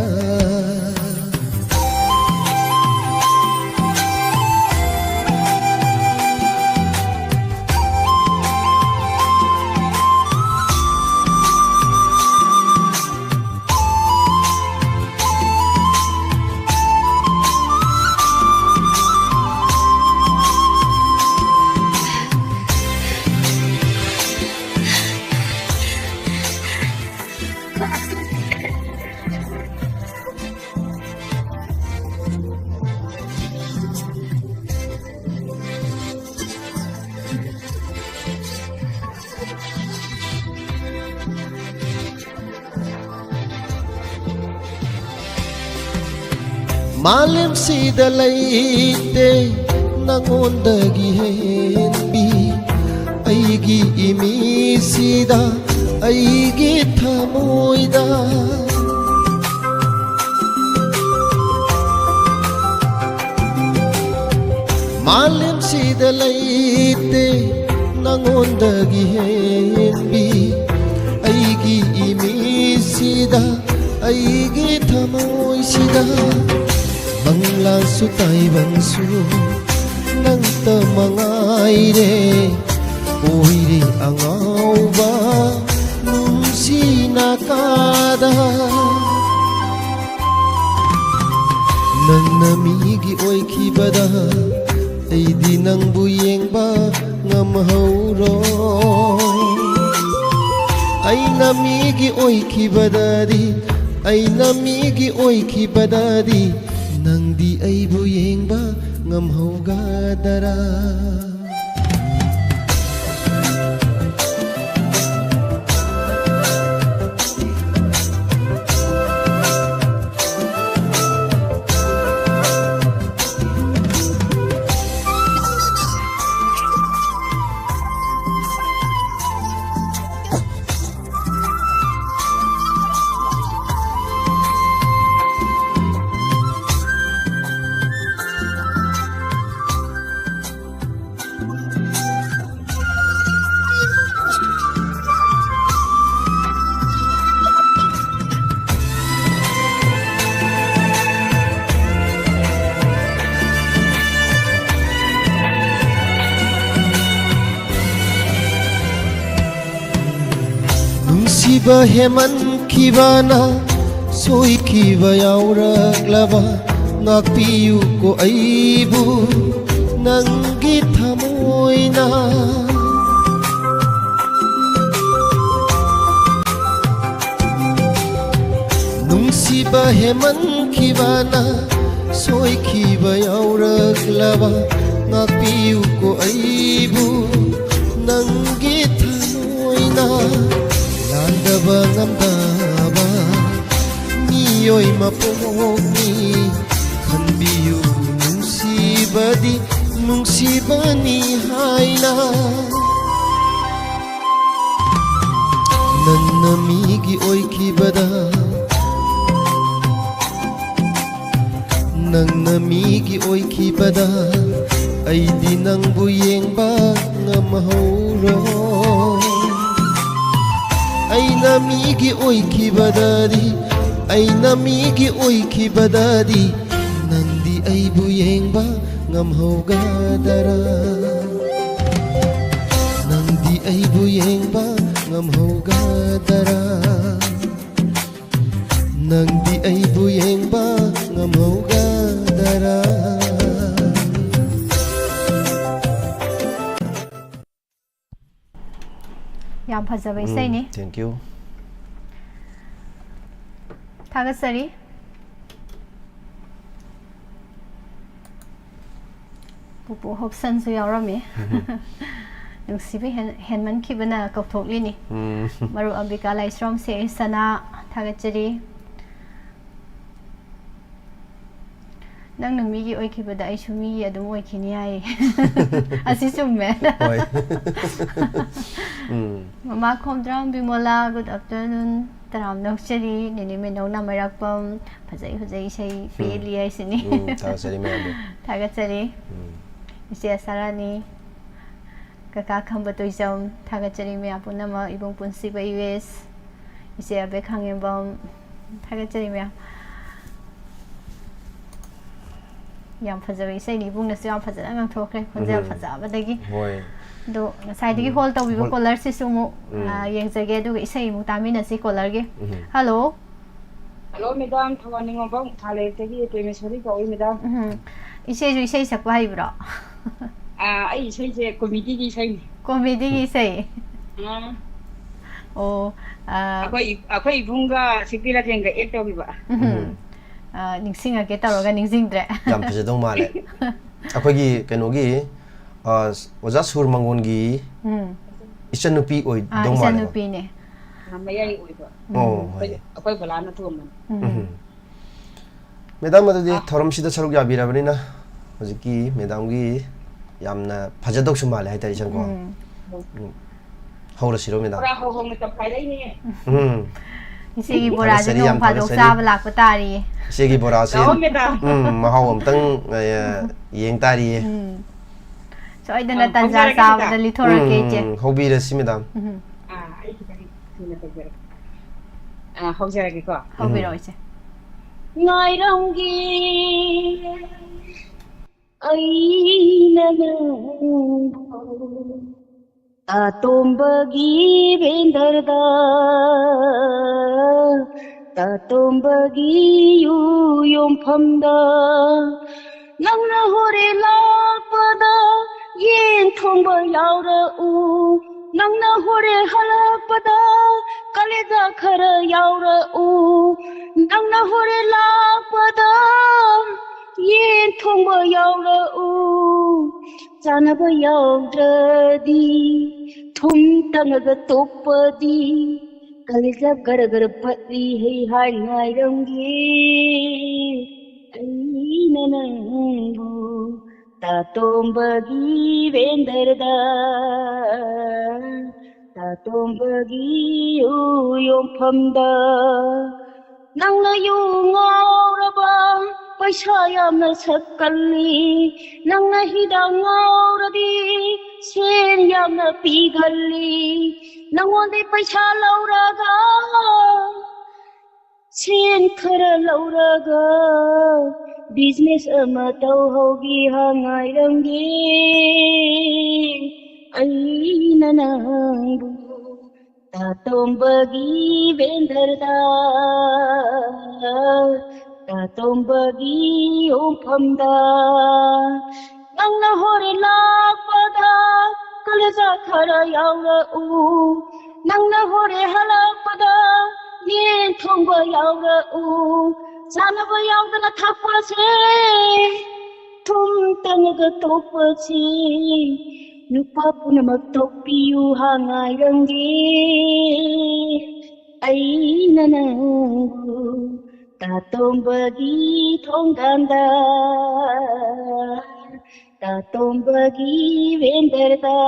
Malam sida laite nangondagi henbi Aigi imi sida aigi thamoida Malam sida laite nangondagi henbi Aigi imi sida aigi thamoy sida Bangla sutay bangsu nang tamangay re Uwiri ang awba nung sinakada Nang namigi oy kibada ay di nang buyeng ba ngamahuro Ay namigi oy kibada di Ay namigi oy kibada di Nang di ay buyeng ba ngamahugada ꯅꯨꯡꯁꯤꯕ ꯍꯦꯃꯟꯈꯤꯕꯅ ꯁꯣꯏꯈꯤꯕ ꯌꯥꯎꯔꯛꯂꯕ ꯉꯥꯛꯄꯤꯌꯨꯀꯣ ꯑꯩꯕꯨ ꯅꯪꯒꯤ ꯊꯃꯣꯏꯅ ꯅꯨꯡꯁꯤꯕ ꯍꯦꯃꯟꯈꯤꯕꯅ ꯁꯣꯏꯈꯤꯕ ꯌꯥꯎꯔꯛꯂꯕ ꯉꯥꯛꯄꯤꯌꯨꯀꯣ ꯑꯩꯕꯨ ꯅꯪꯒꯤ ꯊꯃꯣꯏꯅ ꯂꯥꯟꯗꯕ ꯉꯝꯗꯕ 미요이 마포니 간비유 뭉시바디 뭉시바니 하이나 ನನ್ನ 미기 오이키바다 ನನ್ನ 미기 오이키바다 아이디 낭부 옌바 ngamahoro 아이나 미기 오이키바다디 aina migi oikibadadi nandi aibu yengba ngamhogadara nandi aibu yengba ngamhogadara nandi aibu yengba ngamhogadara yam phajaba isai ni thank you 타가서리 부부 홉선수 여러미 능시비 헨만 키브나 kopthokli maru ambika laisrom se sana thagachari nang migi oikibada ai sumi adum oikini ai asi summe hoi mama khomdram bimola good afternoon taram nokchari nini me nona marakpam phajai phajai sei peli ai sini thagachari me thagachari ise sarani kaka khamba toijam thagachari me apunama ibong punsi ba US ise abe khangembam thagachari me yam phajai sei ni bung na syam phajana ngang thokre khonja phajaba dagi hoi do sai digi hol to bibo color si sumu yeng jage do isai mu tamina si color ge hello hello madam thawani ngobang thale tegi permesori ko madam isai jo isai sakwa hai bro ai isai je comedy gi isai comedy gi isai o akwai ibunga sikila tenga ekto biba ningsinga ke taroga ningsingdre yam phajadong male akhoi kenogi oja sur mangongi ichanupi oi dong male ichanupi ne mayai oiba akwai balana tu man madam adudi thorom sida charuk yabirabani na hojiki madam gi yamna phajadok su male haitari chango hawra siro madam ora ho ho ta phaidai ni isigi bora je no phadok sa balak patari isigi bora se mahaw amtang yeng tari so I dana tanja sa da lithora ke je hobi rasi madam ai kitari sina ta hojara ki ko hobi ro je ngai ronggi aina tatombagi bendarda tatombagi yu yomphanda nangna hore lapada yen thongba yaura u nangna hore halapada kaleja khara yaura u nangna hore lapada yen thongba yaura u chanaba yaudadi thum tangaga topadi kaleja gar gar phatli hei hai ngai rangi aina nangu tatombagi vendarda tatombagi yomphanda nangna yu ngauraba paisa yamna sakkalli nangna hida ngauradi sen yamna pigalli nangonde paisa lauraga sen khara lauraga business ama tau hogi hangai rangi aina nangu Tatombagi vendarda Tatombagi umpamda Nangna hore lakpada Kalaja khara yaura u Nangna hore halakpada Yen thongba yaura u Sanaba yaudana thapase Thum tanaga topache Nupa punamak topiyu hangai rangge Aina nanggu Tatombagi thongdanda Tatombagi vendarda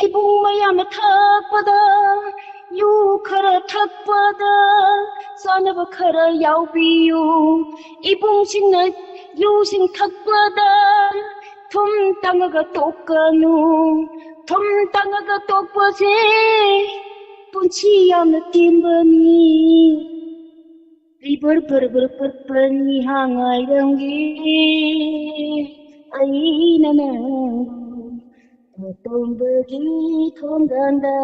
Ibung mayam thakpada Yu khara thakpada Sanaba khara yaubiyu Ibung singna yu sing thakpada Thum tangaga tokkanu Thum tangaga tokkpase Punchi yamna timbani Ribar barpani hangai rangi Aina nanggu Tatombagi thongdanda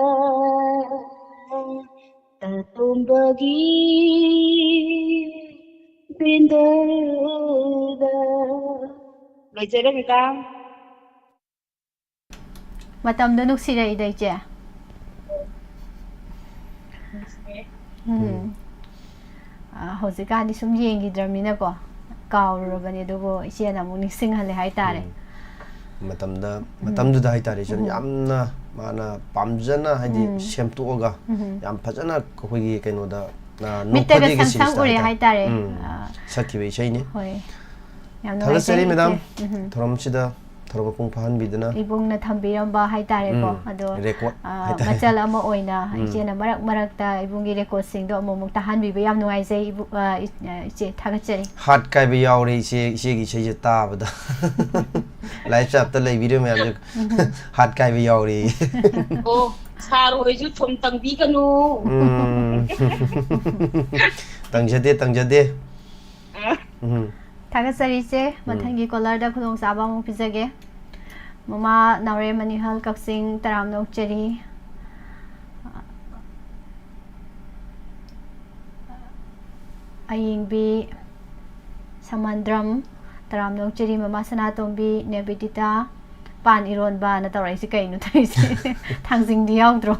Tatombagi vendarda Loijarabika Matamdo nuksiraiday che. Hozikandi sum yengidramina ko kaururabani adugo ichena amuк ningsinghale haitare. matamda haitare jon yamna mana pamjana haidi semtoga yam phajana khoi kaino da Mittega sangsang uri haitare. sakhibe ishaini Hoi. Yam thalasari madam thoramchida thoram pung phan bidana ibungna thambiramba haitare ko ado record machal ama oina ichena marak marakta ibungi record sing do amomuk tahan bi yam nuai sei ibu iche thagachari hat kai be yaure ise gi sei ta bada live chat ta lei video me am hat kai be yaure Oh, saro hoju thom tangbi kanu tangjade thagachari che mathangi color da khulong saba mu pizage mama naure manihal kaksing taramnok cheri ayingbi samandram taramnok cheri mama sanatombi nebitita pan ironba na tawrai si kainu thaise thangjing di yaudro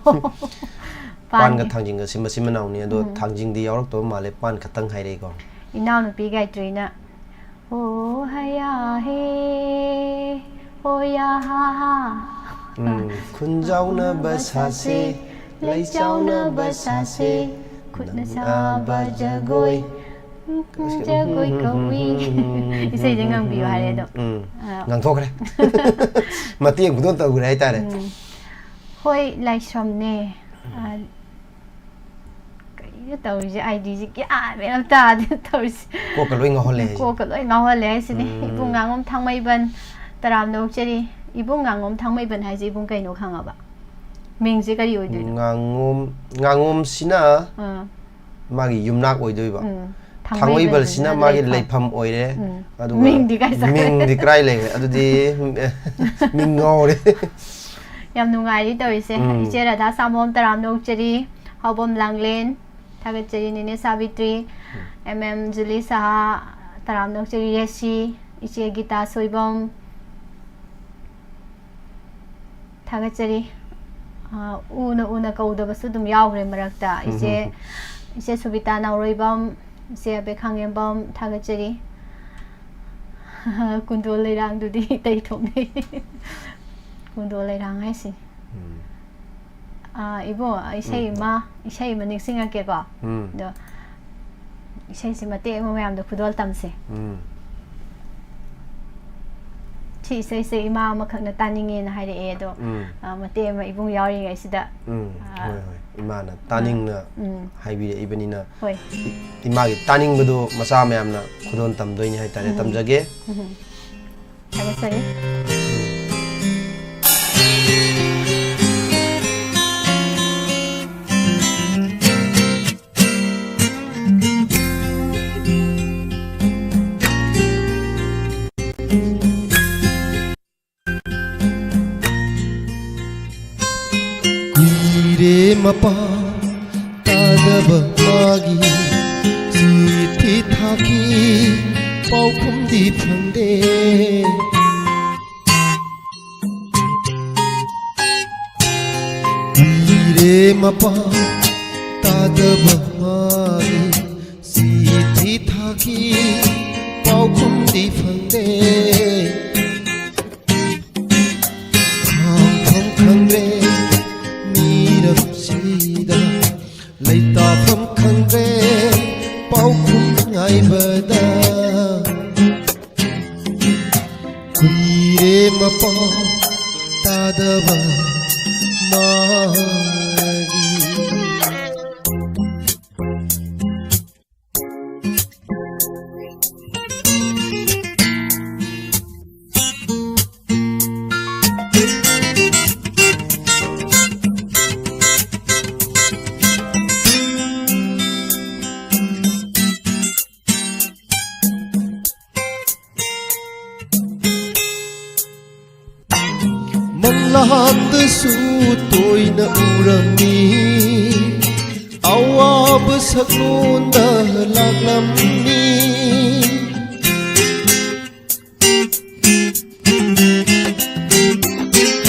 pan ga thangjing ga simma naw ni ado thangjing di yaurak to male pan khatang haire ko inaw nu pi gaitri na Oh haya he oh ya ha ha khunjau na basase leijau na basase khutna sa ba jagoi jagoi kawi isai jangang biu hare do ngang thokre matieng budon ta urai tare hoi laisham ne tawri ID ji kya melam ta tawri ko ka loi ngahole ko ka loi ngahole sini ibung ngangom thangmai ban taram no cheri ibung ngangom thangmai ban hai ji ibung kaino khanga ba ming ji kari oi doi ngangom sina magi yumnak oi doi ba thangmai bal sina magi leifam oi re adu ming di krai le adu di ming ngore yam nungai ri tawri se ichera da samom taram no cheri hobom langlen Thagachari Nene Savitri, Julie Saha, Taramnok Cheri Yeshi, Iche Gita Soibom, Thagachari Una Kauda Basudum Yaure Marakta, Iche Subita Nauroibom, Iche Bekangembom, Thagachari Kundole Rang Dudi Taitome Kundole Rang Hesi. Ibu isai ma ningsinga ke ko do isai si mate mo mayam do khudol tamse chi isai ima ma khakna taninge na haire e do mate ma ibung yauri ngai sida ima na taning na haibi ibani na hoi ima gi taning budu masa mayam na khudon tam doini hai tare tamjage Aga sari ire mapa tadaba magi chithi thaki pau khum di phangde ire mapa tadaba magi chithi thaki pau khum di phangde khangre miram sida leita pham khangre pau khum ngai bada kuire mapa tadaba magi Manlahandasu toina urami awab saklonda laglamni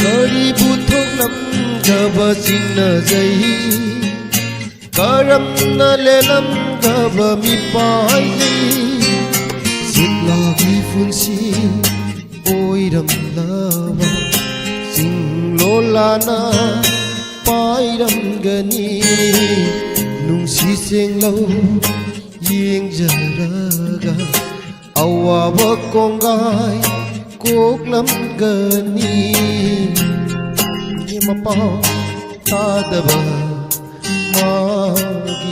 kari buthoklam gaba sinna jai karam na lelam gaba mi pai sitlagi funsi oiram lava Lolana pairam gani nungsi senglau yeng jaraga awaba kongai koklam gani yemapa tadaba magi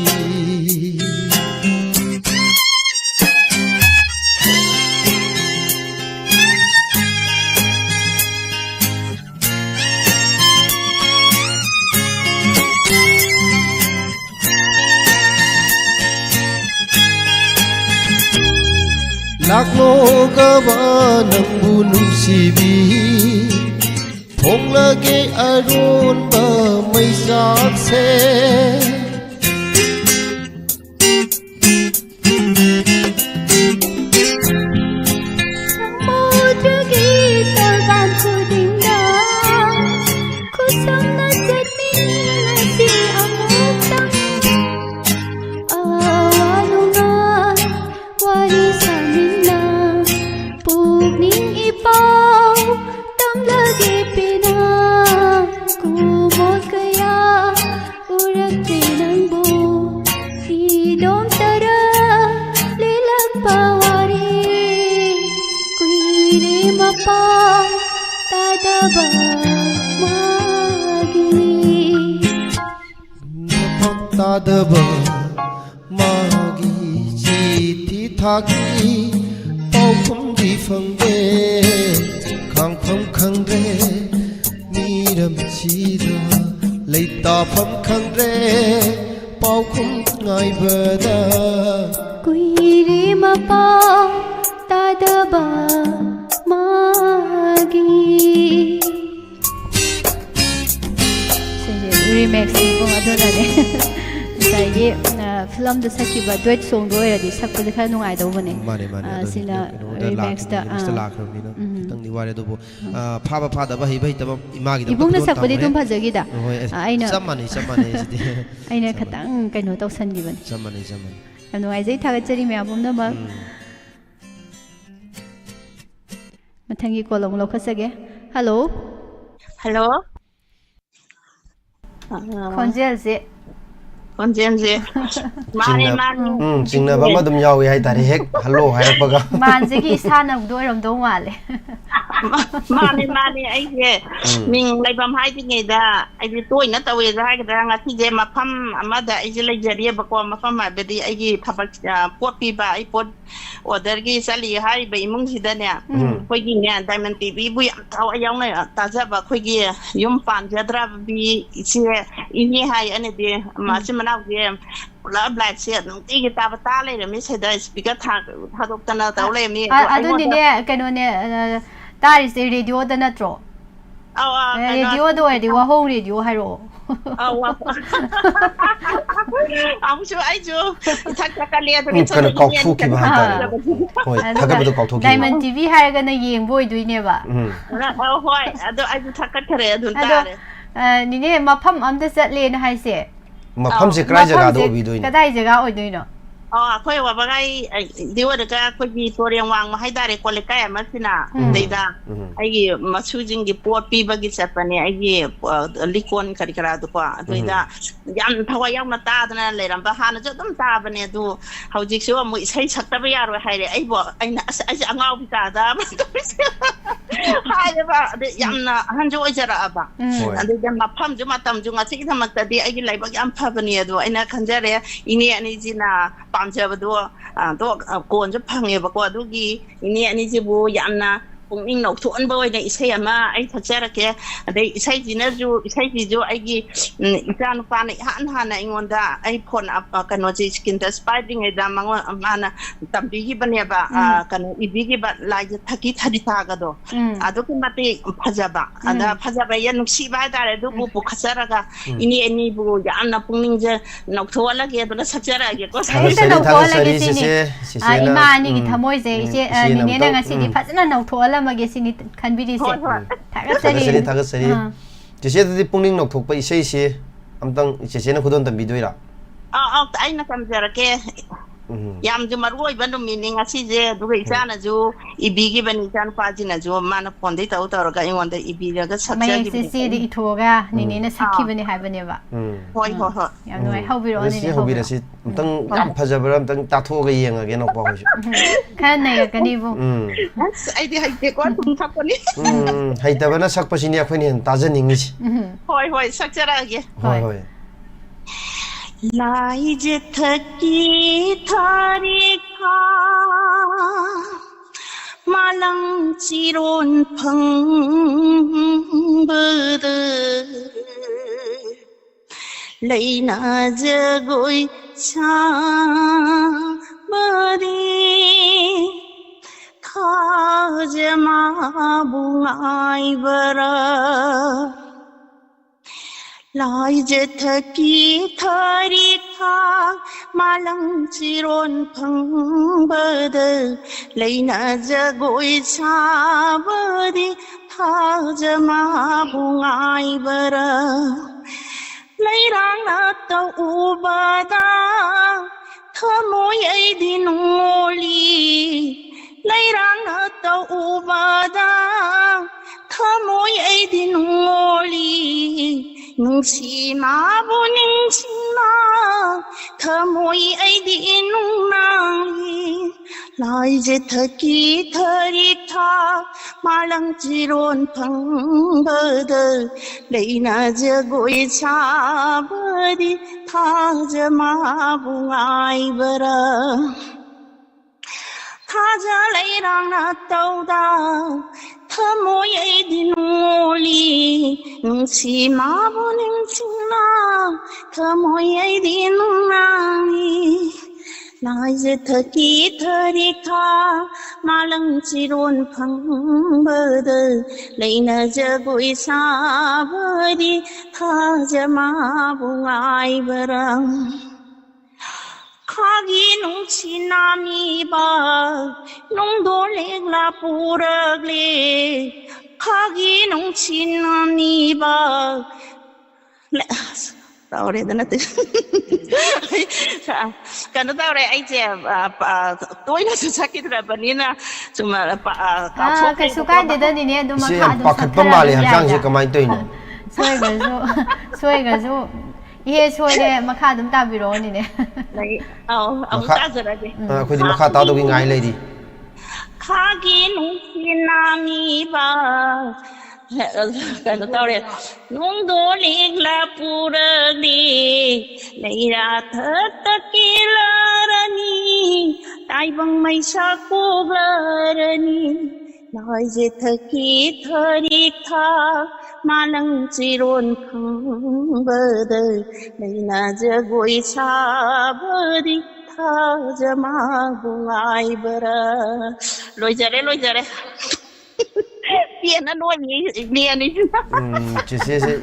Lakmo gaba nambu nusibi Phong lage aron ba may sakse Tadaba magi chithi thaki pau khum di phangde khang pham khangre miram chida leita pham khangre pau khum ngai bada kuire mapa tadaba magi remix ko adona ne sai film da saki ba duet song do ya di sak pa kha nungai do bane sina remix da la khami na tang ni ware do bo pha ba pha da ba hi bai ta ba imagi da ibung na sak pa di dum phajagi da aina samani sidi aina khatang kaino tawsan gi ban samani nungai jai thaga chari me abum na ba mathangi kolong lo khasage hello Konjel se mani chingna ba ma dum yawi hai tari hek hello hai paga man je ki sana do rom do wale mani ai je ming lai bam hai ti ngai da ai bi toy na tawe da hai da nga ti je ma pham amada ai je lai jari ba ko ma pham ma be di ai gi thabak pot pi ba ai pot order gi sali hai ba imung si da ne khoi gi ne diamond tv bu yam taw ayang ne ta ja ba khoi gi yum pan ja dra bi si ini hai ane de ma si mana ge la black se nung ti gi ta ba ta le mi se da speaker tha dok ta na taw le mi adu ni ne kano ne tari se radio da na tro radio ด้วย radio ห้อง radio ให้รู้ 아무튼 아이죠 탁탁갈리야 그는 꼭 투기 만 한다. 호이 타가부터 꼭 투기. Diamond TV ให้กันในยิงบ่อยด้วยเนี่ยบ่ 호이 아도 아이도 탁탁거려 돈다래 นี่เนี่ยมาพัมอัมเดซัดเลยนะให้เสีย 뭐 팜시 그라이저가 도 비도이네. ก็ได้จะก็อดด้วยเนาะ ค่อยว่าบ่ไงดิว่าก็ค่อยมีตัวเรียงวางมาให้ได้คนเลยใกล้มาสินะได้ดาไอ้มาชูจิงกิปวดปีบกิจะปะเนี่ยไอ้ลิคอนคาริกราตัวด้วยดายันพวายังมาตาตนะเลยรำบะฮานจะต้องตาปะเนี่ยดูเฮาจิกชัวมุใช้ชักตะไปยารวยให้เลยไอ้บ่ไอ้น่ะไอ้จะงเอาพิจาดามันต้องไปเสียให้เลยบ่ยันน่ะหันจะไอ้จะระบะอันนี้จะมาพัมจะมาตำจุงอ่ะสิทำมาตะดีไอ้ไหลบักยันพะปะเนี่ยดูไอ้น่ะคันจะเรอีเนี่ยอันนี้จิน่ะปามเจอบ่ดูตัวโกนจะพังเนี่ยบ่กว่าดูกีอีเนี่ยอันนี้จิบูยันน่ะปุ่งอิงนกทุนบ่ไว้ในใช่มาไอ้ทักเจระแกได้ใช่จินะจูใช่จิจูไอ้กีอีจานปานหันน่ะอีงอนดาไอ้พนกันว่าจิสกินแต่สไปดิ้งไอ้ดามังว่ามานะตำบีกีบันเนี่ยบ่กันอีบีกีบัลายจะทักกี้ทัดิตากะdo ado kun mate phajaba ada phajaba ya nuksi ba dare do bu khasara ga ini bu ya anna pungning je nok thola ge do sakjara ge ko sai se nok thola ge sini ima ni gi thamoi je ise ni ne na ngasi di phajna nok thola ma ge sini khanbi ri se 타가서리 제세들이 뿡링 녹톡바 이세이시 아무튼 제세는 그돈 덤 비도이라 아이나 감자라게 ꯌꯥꯝꯖꯨ ꯃꯔꯨ ꯑꯣꯏꯕ ꯅꯨꯃꯤꯠꯅꯤ ꯉꯁꯤꯁꯦ ꯑꯗꯨꯒ ꯏꯆꯥꯅꯁꯨ ꯏꯕꯤꯒꯤꯕꯅꯤ ꯏꯆꯥꯅꯨꯄꯥꯁꯤꯅꯁꯨ ꯃꯥꯅ ꯐꯣꯟꯗꯩ ꯇꯧꯔꯒ ꯑꯩꯉꯣꯟꯗ ꯏꯕꯤꯔꯒ ꯁꯛꯆꯈꯤꯕꯅꯤ ꯃꯌꯦꯛꯁꯦ ꯏꯊꯣꯛꯑꯒ ꯅꯤꯅꯦꯅ ꯁꯛꯈꯤꯕꯅꯤ ꯍꯥꯏꯕꯅꯦꯕ ꯍꯣꯏ ꯍꯣꯏ ꯍꯣꯏ ꯌꯥꯝ ꯅꯨꯡꯉꯥꯏ ꯍꯧꯕꯤꯔꯛꯑꯣ ꯅꯤꯅꯦ ꯍꯧꯕꯤꯔꯁꯤ ꯑꯝꯇꯪ ꯌꯥꯝ ꯐꯖꯕ꯭ꯔꯥ ꯑꯝꯇꯪ ꯇꯥꯊꯣꯛꯑꯒ ꯌꯦꯡꯉꯒꯦ ꯅꯣꯛꯄ ꯍꯣꯏꯁꯨ ꯈꯔ ꯅꯩꯔꯛꯀꯅꯤꯕꯨ ꯑꯁ ꯑꯩꯗꯤ ꯍꯩꯇꯦꯀꯣ ꯑꯗꯨꯝ ꯊꯛꯄꯅꯤ ꯍꯩꯇꯕꯅ ꯁꯛꯄꯁꯤꯅꯤ ꯑꯩꯈꯣꯏꯅ ꯍꯦꯟꯅ ꯇꯥꯖꯅꯤꯡꯉꯤꯁꯤ ꯍꯣꯏ ꯍꯣꯏ ꯁꯛꯆꯔꯛꯑꯒꯦ ꯍꯣꯏ ꯍꯣꯏ लाइज थकी थारी खा मालंग चिरोन फंबद लैना जगोई छाबरी खाजमा बुंगाई बरा लाइज थकी थारी खा मालंग चिरोन फंबद लैना जगोई छाबरी थाजमा बुंगाई बरा लैरांना तो उबादा थमोय दिनोली लैरांना तो उबादा थमोय दिनोली ꯅꯨꯡꯁꯤꯅꯕꯨ ꯅꯤꯡꯁꯤꯡꯅ ꯊꯃꯣꯏ ꯑꯩꯗꯤ ꯅꯨꯡꯅꯥꯡꯏ ꯂꯥꯏꯖ ꯊꯛꯀꯤ ꯊꯔꯤ ꯊꯥ ꯃꯥꯂꯪ ꯆꯤꯔꯣꯟ ꯐꯪꯕꯗ ꯂꯩꯅ ꯖꯒꯣꯏ ꯁꯥꯕꯗꯤ ꯊꯥꯖꯃꯥꯕꯨ ꯉꯥꯏꯕꯔꯥ ꯊꯥꯖ ꯂꯩꯔꯥꯡꯅ ꯇꯧꯗ ꯊꯃꯣꯏ ꯑꯩꯗꯤ ꯅꯣꯜꯂꯤ ꯅꯨꯡꯁꯤꯅꯕꯨ ꯅꯤꯡꯁꯤꯡꯅ ꯊꯃꯣꯏ ꯑꯩꯗꯤ ꯅꯨꯡꯅꯥꯡꯏ ꯂꯥꯏꯖ ꯊꯛꯀꯤ ꯊꯔꯤ ꯊꯥ ꯃꯥꯂꯪ ꯆꯤꯔꯣꯟ ꯐꯪꯕꯗ ꯂꯩꯅ ꯖꯒꯣꯏ ꯁꯥꯕꯗꯤ ꯊꯥꯖꯃꯥꯕꯨ ꯉꯥꯏꯕꯔꯥ खागी नुंची नामी बा नुंदो लेगला पूरगले खागी नुंची नामी बा तावरे दनते कनो तावरे आइजे तोइना सुसाकिद्रबनिना जुमा काथोक कइसु काइदेदा निने अदुम मखा अदुम पाखत्पा माले हजांगसे कमाइ तोइनो सोइगजु ꯏꯍꯦ ꯁꯣꯏꯔꯦ ꯃꯈꯥ ꯑꯗꯨꯝ ꯇꯥꯕꯤꯔꯛꯑꯣꯅꯤꯅꯦ ꯑꯃꯨꯛ ꯇꯥꯖꯔꯒꯦ ꯑꯩꯈꯣꯏꯗꯤ ꯃꯈꯥ ꯇꯥꯗꯧꯒꯤ ꯉꯥꯏ ꯂꯩꯔꯤ ꯈꯥꯒꯤ ꯅꯨꯡꯁꯤ ꯅꯥꯡꯏꯕ ꯀꯩꯅꯣ ꯇꯧꯔꯦ ꯅꯣꯡꯗꯣ ꯂꯤꯛꯂꯥ ꯄꯨꯔꯛꯂꯤ ꯂꯩꯔꯥ ꯊꯠꯇ ꯀꯦꯂꯔꯅꯤ ꯇꯥꯏꯕꯪ ꯃꯩꯁꯥ ꯀꯣꯛꯂꯔꯅꯤ ꯂꯥꯏꯖ ꯊꯛꯀꯤ ꯊꯔꯤ ꯊꯥ ꯃꯥꯂꯪ ꯆꯤꯔꯣꯟ ꯐꯪꯕꯗ ꯂꯩꯅ ꯖꯒꯣꯏ ꯁꯥꯕꯗꯤ ꯊꯥꯖꯃꯥꯕꯨ ꯉꯥꯏꯕꯔꯥ ꯂꯣꯏꯖꯔꯦ เตียนนั่นด้วยนี่เนี่ยนี่ 지세세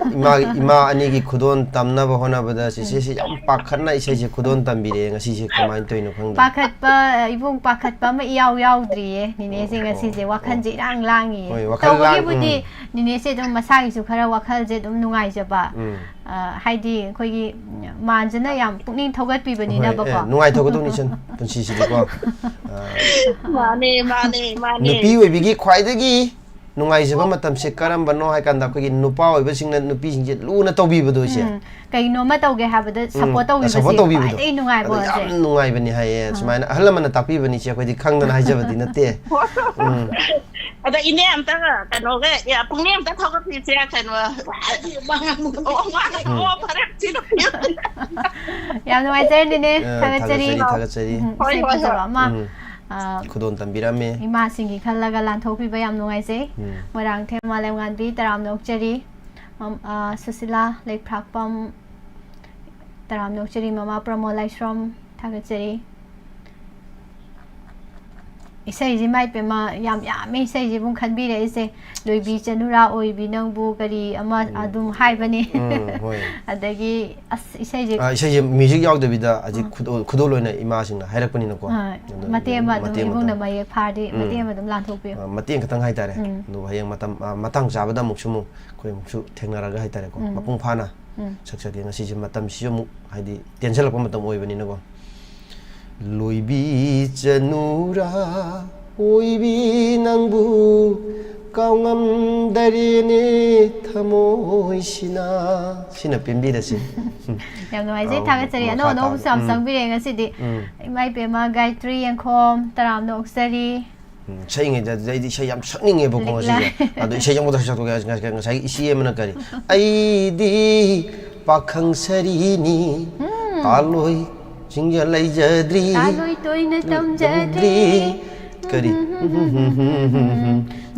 이마 아니기 구돈 담나바 호나보다 지세세 ям 빡한나 이세세 구돈 담비래 ngasi세 그만 또 있는 건가 pakatpa ibung pakatpa ma yaw dri ni ne se ngasi je wakhal je lang yi to gi budi ni ne se dum masagi su khara wakhal je dum nungai je ba haidi khoi gi manjana yam pukning thogat pi bani na ba ko nungai thogat ni chen punsi si ko mane nupi oibigi khwaidagi nungaisaba matamse karambano hai kanda khoi nupa oibasingna nupi singje luna tawbibado se kaino ma tawge habada support tawbibase ai nungai bo se yam nungai bani hai sumaina ahlamana tapi bani che khoi khangdana haijabadi nate ada ini am ta kano ge ya pungni am ta thogat ni se kan wa bang o pare chi no yam nungai je ni ne thagachari hoi ma kudon tambirame ima singi khalaga lan thopi ba yam nungai je morang thema lengan bi taram nokchari susila lek phrakpam taram nokchari mama promo laishram thagachari isai ji mai pe ma yam me isai ji bung khan bi re ise loibi chanura oibi nang bu kari ama adum hai bani adagi isai ji music yaw de bida aji khudo loina ima singna hairak pani nako mate ma dum ibung na mai phadi mate ma dum lan thok pi mate khatang hai tare no hayang matam matang jabada muksumu khoi muksu thengnaraga hai tare ko mapung phana saksake ngasi ji matam simu haidi tension lakpa matam oi bani nako loibi chanura oibi nangbu kaungam darine thamoisina sina pembirasi yam no ai je thagachari no no sam sang bi re ngasi di mai pe ma gayatri yang khom taram no oksari chainge da dai sai yam sakninge bo ko ngasi ado sai yang boda sakto ga ngasai isi emna kari ai di pakhang sarini aloi Jingja lai jadri aloi toina tam jadri kari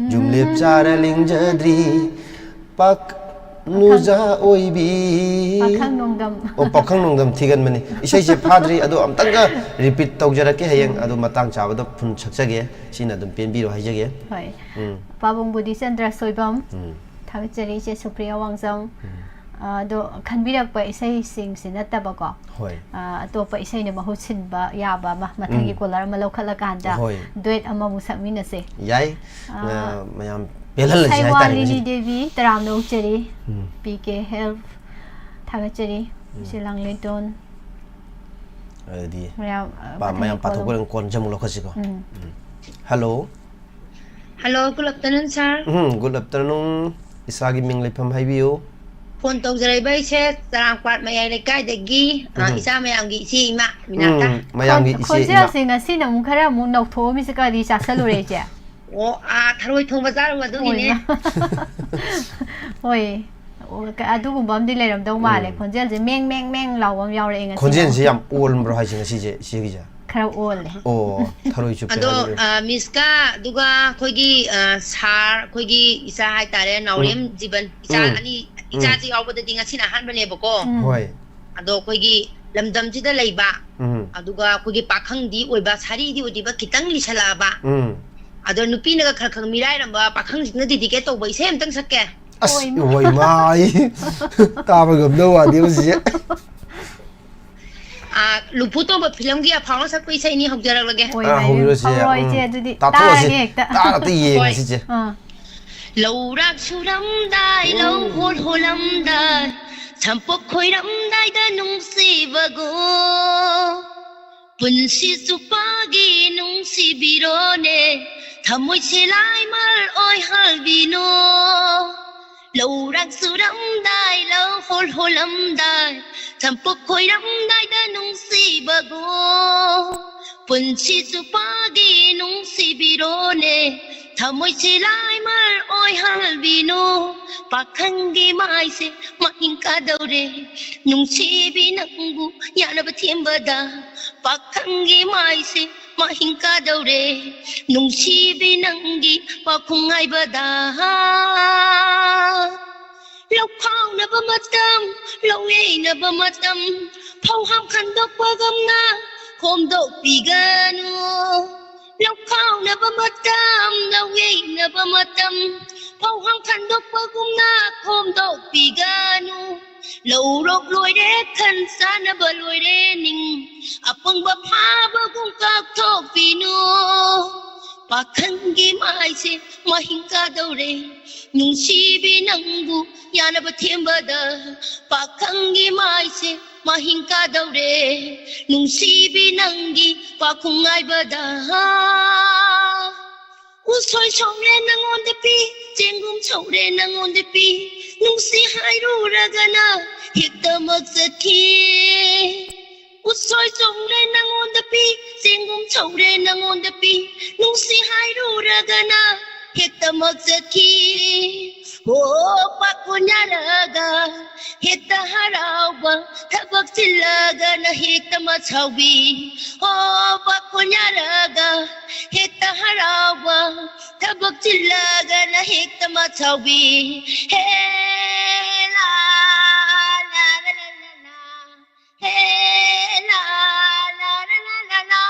jumlep chara ling jadri pak nuja oibi pakhang nongdam thigan mani isai se phadri ado amtanga repeat tawjarake hayang ado matang chabada phun saksage sina dum penbiro haijage hoi pabung budi chandra soibam thagachari se supriya wangzam do khanbirak pa isai sing sinata ba ko hoi to pa isai ne mahu chin ba ya ba ma mathangi kolar ma lokhala kanda duet ama musakmina se yai mayam pelal lai sai tare ni devi taram no cheri pk help thagachari silang leton di mayam pathok kon jam lokhasi ko hello good afternoon sir good afternoon isagi ming lepham haibiu phone tawjarai bai che tarang kwat mayai le kai de gi isa mayam gi si ma minata mayam gi isi khonja singa sina mun khara mun nok tho mi saka di cha salure je o tharoi thong ba zaru adu ni ne hoi adu gum bam di leram dau ma le khonjel je meng law bam yaw re nga khonjel si yam ol bro ha singa si je si gi ja khara ol le o tharoi chu pe ado miska duga khoi gi sar khoi gi isa hai tare naurem jiban isa ani isa ji awbada dinga sina han bane bako hoi ado khoi gi lamdam ji da leiba aduga khoi gi pakhang di oiba sari di odiba kitang li sala ba ado nupi na khar khang mirai ramba pakhang jina di ke to bai sem tang sakke as oi mai ta ba gam do wa di si lupu to ba film gi phang sak pai sai ni hok jarak lage hoi se oi je dudi ta to si ta ti ye si je lâu rạc su đắm đai lâu hôn hồ lắm đai chăm bốc khôi đắm đai đã nung si và go bún si su pa gi nung si biro ne tham môi che lai mal oi hal vino lâu rạc su đắm đai lâu hôn hồ lắm đai chăm bốc khôi đắm đai đã nung si và go bún si su pa gi nung si biro ne tham môi che lai mal oi hal vino pakhangi mai se mahin ka daure nung chi bi nangu ya na bathiam bada pakhangi mai se mahin ka daure nung chi bi nangi pakhung ai bada lộc phao na ba matam lộc ei na ba matam phao ham khan dok pa gam na khom dok pi ganu lộc phao na ba matam lộc ei na ba matam เผาห้องทันดอกปะกุมหน้าโคมดอกปีกานูเหล่ารกรวยเด็กขันสานบรวยเดนิงอปังบะพาบะกุงกากทอกปีนูปะคันกีมาไอเซมาหิงกาดาวเรนุ่งชีบีนังบูยานบะเทียมบะดาปะคันกีมาไอเซมาหิงกาดาวเรนุ่งชีบีนังกีปะคุงไอบะดาUsoy chomre nang on the pi, jengum chomre nang on the pi, nung si hai ru ragana, hikta maksaki. Usoy chomre nang on the pi, jengum chomre nang on the pi, nung si hai ru ragana, hikta maksaki. Oh pakunya raga, hikta harawa, tabak silaga na hikta machawi. Oh pakunya raga, hikta harawa, tabak silaga na hikta machawi. Hey la la la la la la, hey la la la la la la.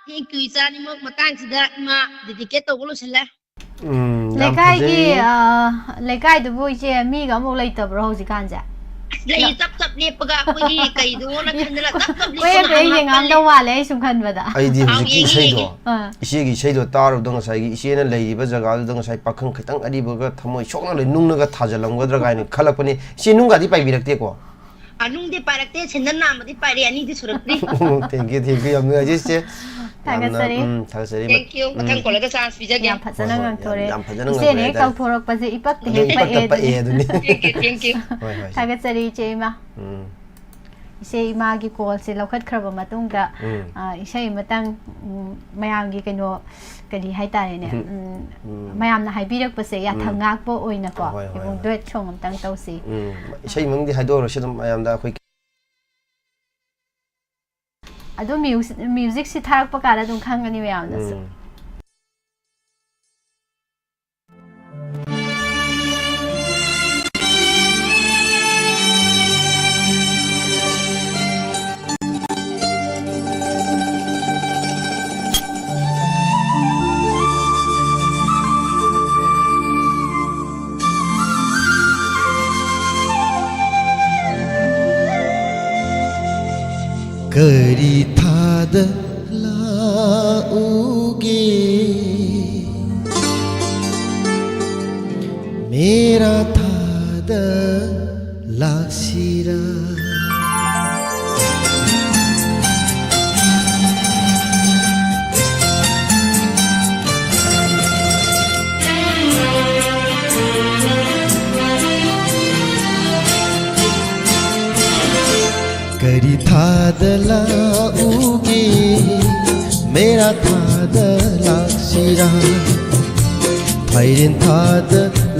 Thank you isa ni mo matang sida ma dedicate to gulo sila. เลกายกี่เลกายตัวบุยเจมีกับมุกเลยตัวบราวสิกันจ้ะเลยตับเรียบปะกะปุยไก่ดูนะคันละตับเรียบ เว้ยเป็นยังไงตัวว่าเลยสำคัญบ่ดะ ไอ้ดีมันกี่ใช่ตัวอีเสียกี่ใช่ตัวตาเราต้องใส่อีเสียนั่นเลยบะจักรต้องใส่ปักขังขังอดีบก็ทำไมชกนั่นเลยนุ่งนั่นก็ท่าจะลงก็ตระกายนี่ขลับปนี่เสียนุ่งก็ที่ไปบิรักเตะกว่านุ่งที่ไปรักเตะเช่นนั้นน้ำที่ไปเรียนนี่ที่สุดเลย thank youยังเนื้อจิเสีย타가서리 Thank you. Matang ko lang sa speech yang phazana ngang tore ise kau thorak pa je ipak te pa e Thank you. 타가서리 제마 ise ima gi call se lokhat khraba matung da ise matang mayam gi keno kali hai tare ne mayam na hai birak pa se ya thangak po oina ko ibung duet chong am tang tau si ise mung di hai do ro se mayam da khoi ado music si tharak pa kala dung khang ani mayam na su करी थाद लाऊगे मेरा थाद लाक्षीरा करी थाद लाऊगे मेरा थाद लाक्षीरा फाइरिन थाद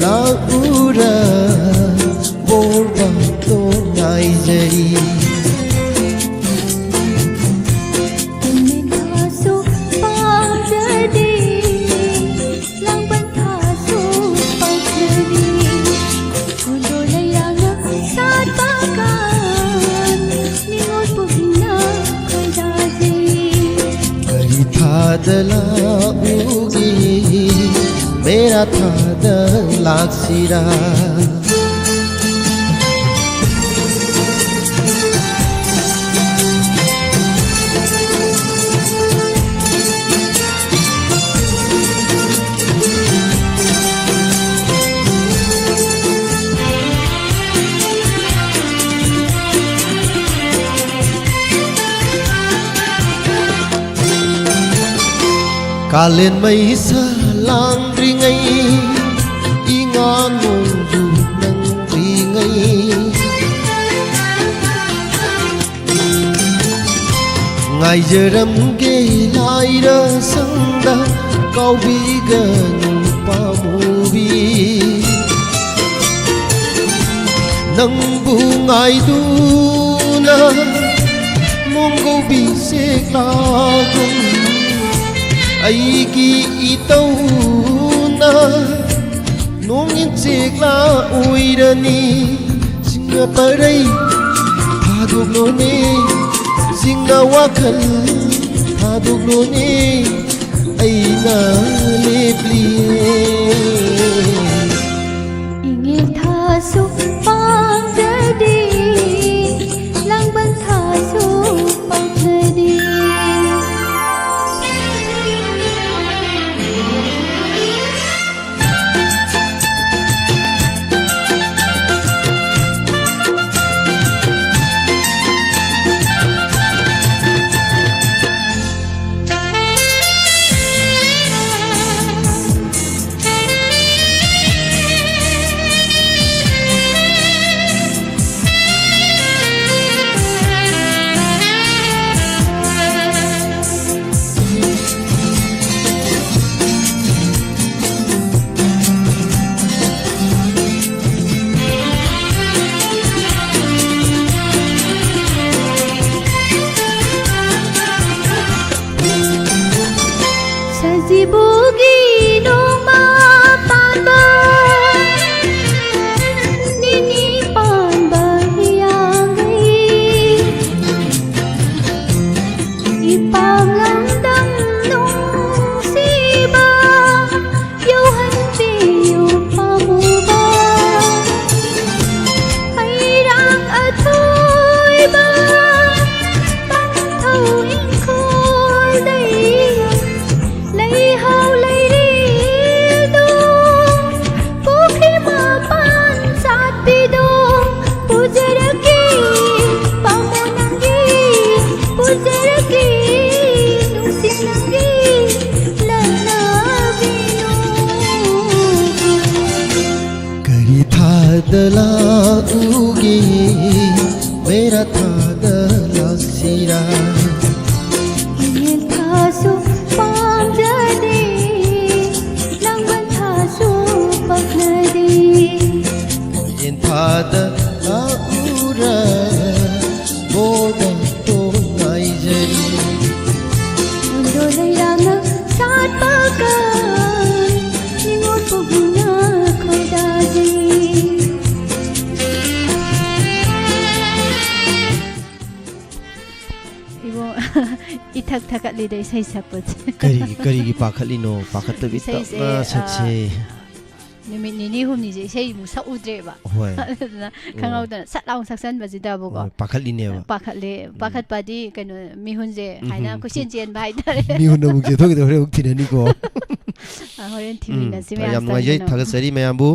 लाऊरा बोरबा तो नाइजरी थाद लाऊगी मेरा थाद लाक्षीरा Kalian may sa langringay inganong ng ringay Ngay jaram gay lai ra sangda kau bigan pamubi Nang bungay duna monggo bisik lagong aigi itauna nongin cikla uirani singa parai haduk lone singa wakal haduk lone aina lepliye su pang jadi lang ban tha su pang jadi Sajibugi noma panda nini pan bahiyangai ipang landang nung siba yohan piyo pamuba hayrang atoy ba tantau ingkol day lấy hao lấy đi đô phú khi mà pan sát đi đô phú dê đa kỳ bao mô năng ghi phú dê đa kỳ nung xin năng ghi lần na vi nô करी था दला उगी मेरा था दला सिरा Ingin kasu pang jadi lang ban tha su pang jadi इन था दला उरा बोदा तो नाई जरी Mundo leirang saat pakai Ningon punya kau dadi Ibu itak takat lidah saya saput करी की पाखली नो पाखत तो बिता Isai se, सच्चे Nimit nini humni je saya ibu sa udre ba होय Kangau dan sat laung saksan ba jida bu ko पाखली ने बा pakat padi kano mihun je haina ko sien jen bai dare मी हुन मुके तो के रे उक्ति ने को horen tv na simi याम नgai थागत सरी मयामबु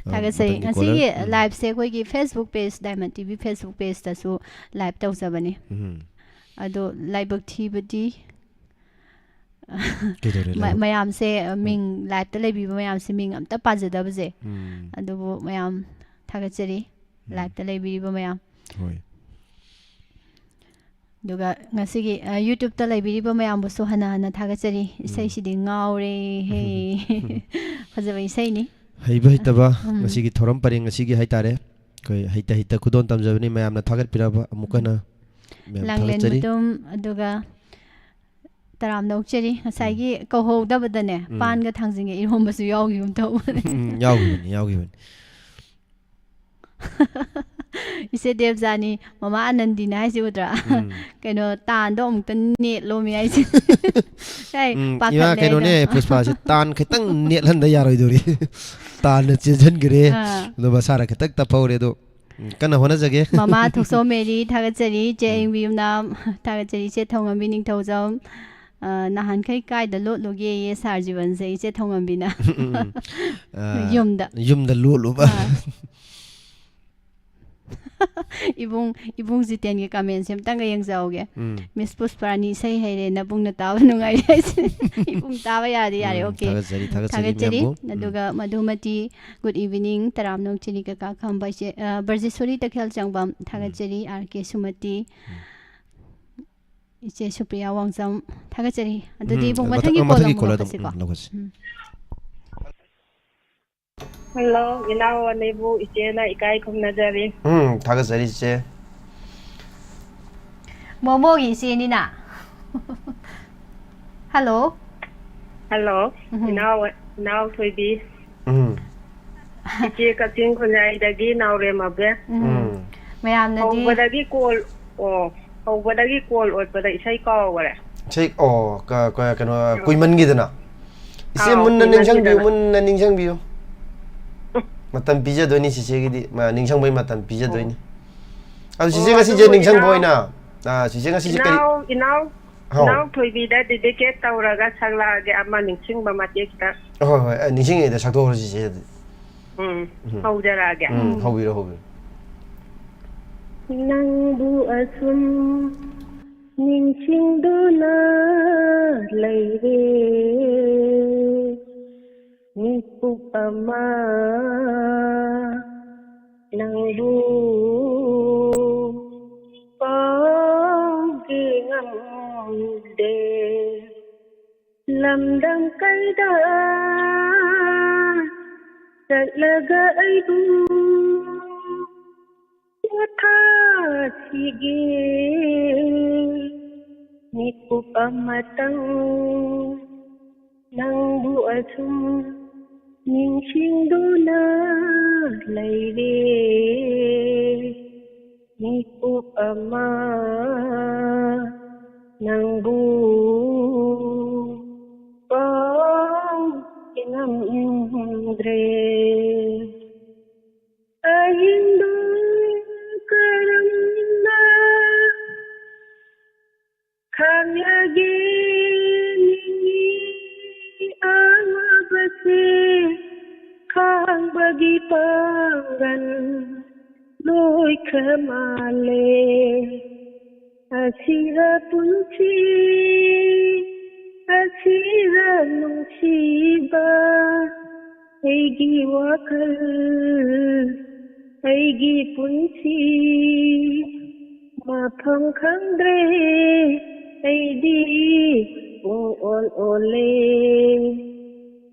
Tagasari ngasi live se koi ki Facebook page Diamond TV Facebook page ta su live tau sabani ado live thi badi mayam se ming live ta lebi mayam se ming am ta pajada baje ado mayam tagasari live ta lebi mayam होय duga ngasi ki YouTube ta lebi mayam bu so hana hana tagasari isai sidi ngaure he fajabai isai ni हईब हईतबा ngasi gi thoram pare ngasi gi haitare koi haita haita kudon tamjabni mayamna thagat piraba amukana langlen mutum aduga taram nokcheri ngasai gi kohou da badane pan ga thangjing ge irom basu yawi um to yawi ise devjani mama anandi na si udra kaino tan do umtan ne lo mi ai si kai pakha ya kaino ne puspa si tan khitang ne lan da yaroi duri tan ne chen gre do basara khitak ta paure do kana hona jage mama thokso meri thagachari je ingbium nam thagachari che thongam bining thojam nahan kai kai da lot loge ye sar jiban se che thongam bina yumda lo ba ibung jiten ge comment sem tang yang jauge miss puspani sai haire na bung na taw nungai ibung tawa yari yari okay thagachari naduga madhumati good evening taram nong chini ka kham bai se barjisori takhel changbam thagachari rk sumati iche supriya wangsam thagachari adudi ibung mathangi kolam ko Hello, inaw nebu ichena ikai kumnajari. 다가서리 제 momo gi sinina hello Hello, inaw thoibi. Iche kating khunai dagi naw re mabe. mayam na di Hobadagi call ot pada isai call wala. 책 그 kuiman gidana ise munna ningsang biu matam pija doi ni sise gidi ma ningsang bai matam pija doi ni adu sise ngasi je ningsang boi na sise ngasi je kari Now toibi da dedicate tauraga sagla ge amma ningsing ba mate kita hoi ningsing ida sakto hor sise haudara ge hobiro nang bu asum ningsing dona laire nipu ama nang bu lamdang kaida talaga aibu yatha sige nipu pamatang nang bu asum ningsing dona laire nipu ama nang bu Inamdre Ahindu karamna Kanyagi amabase Kang bagi pangan Loy kamale Asira punci Asira nungsiba Aigi wakal Aigi punci Mapang kandre Aidi ol ole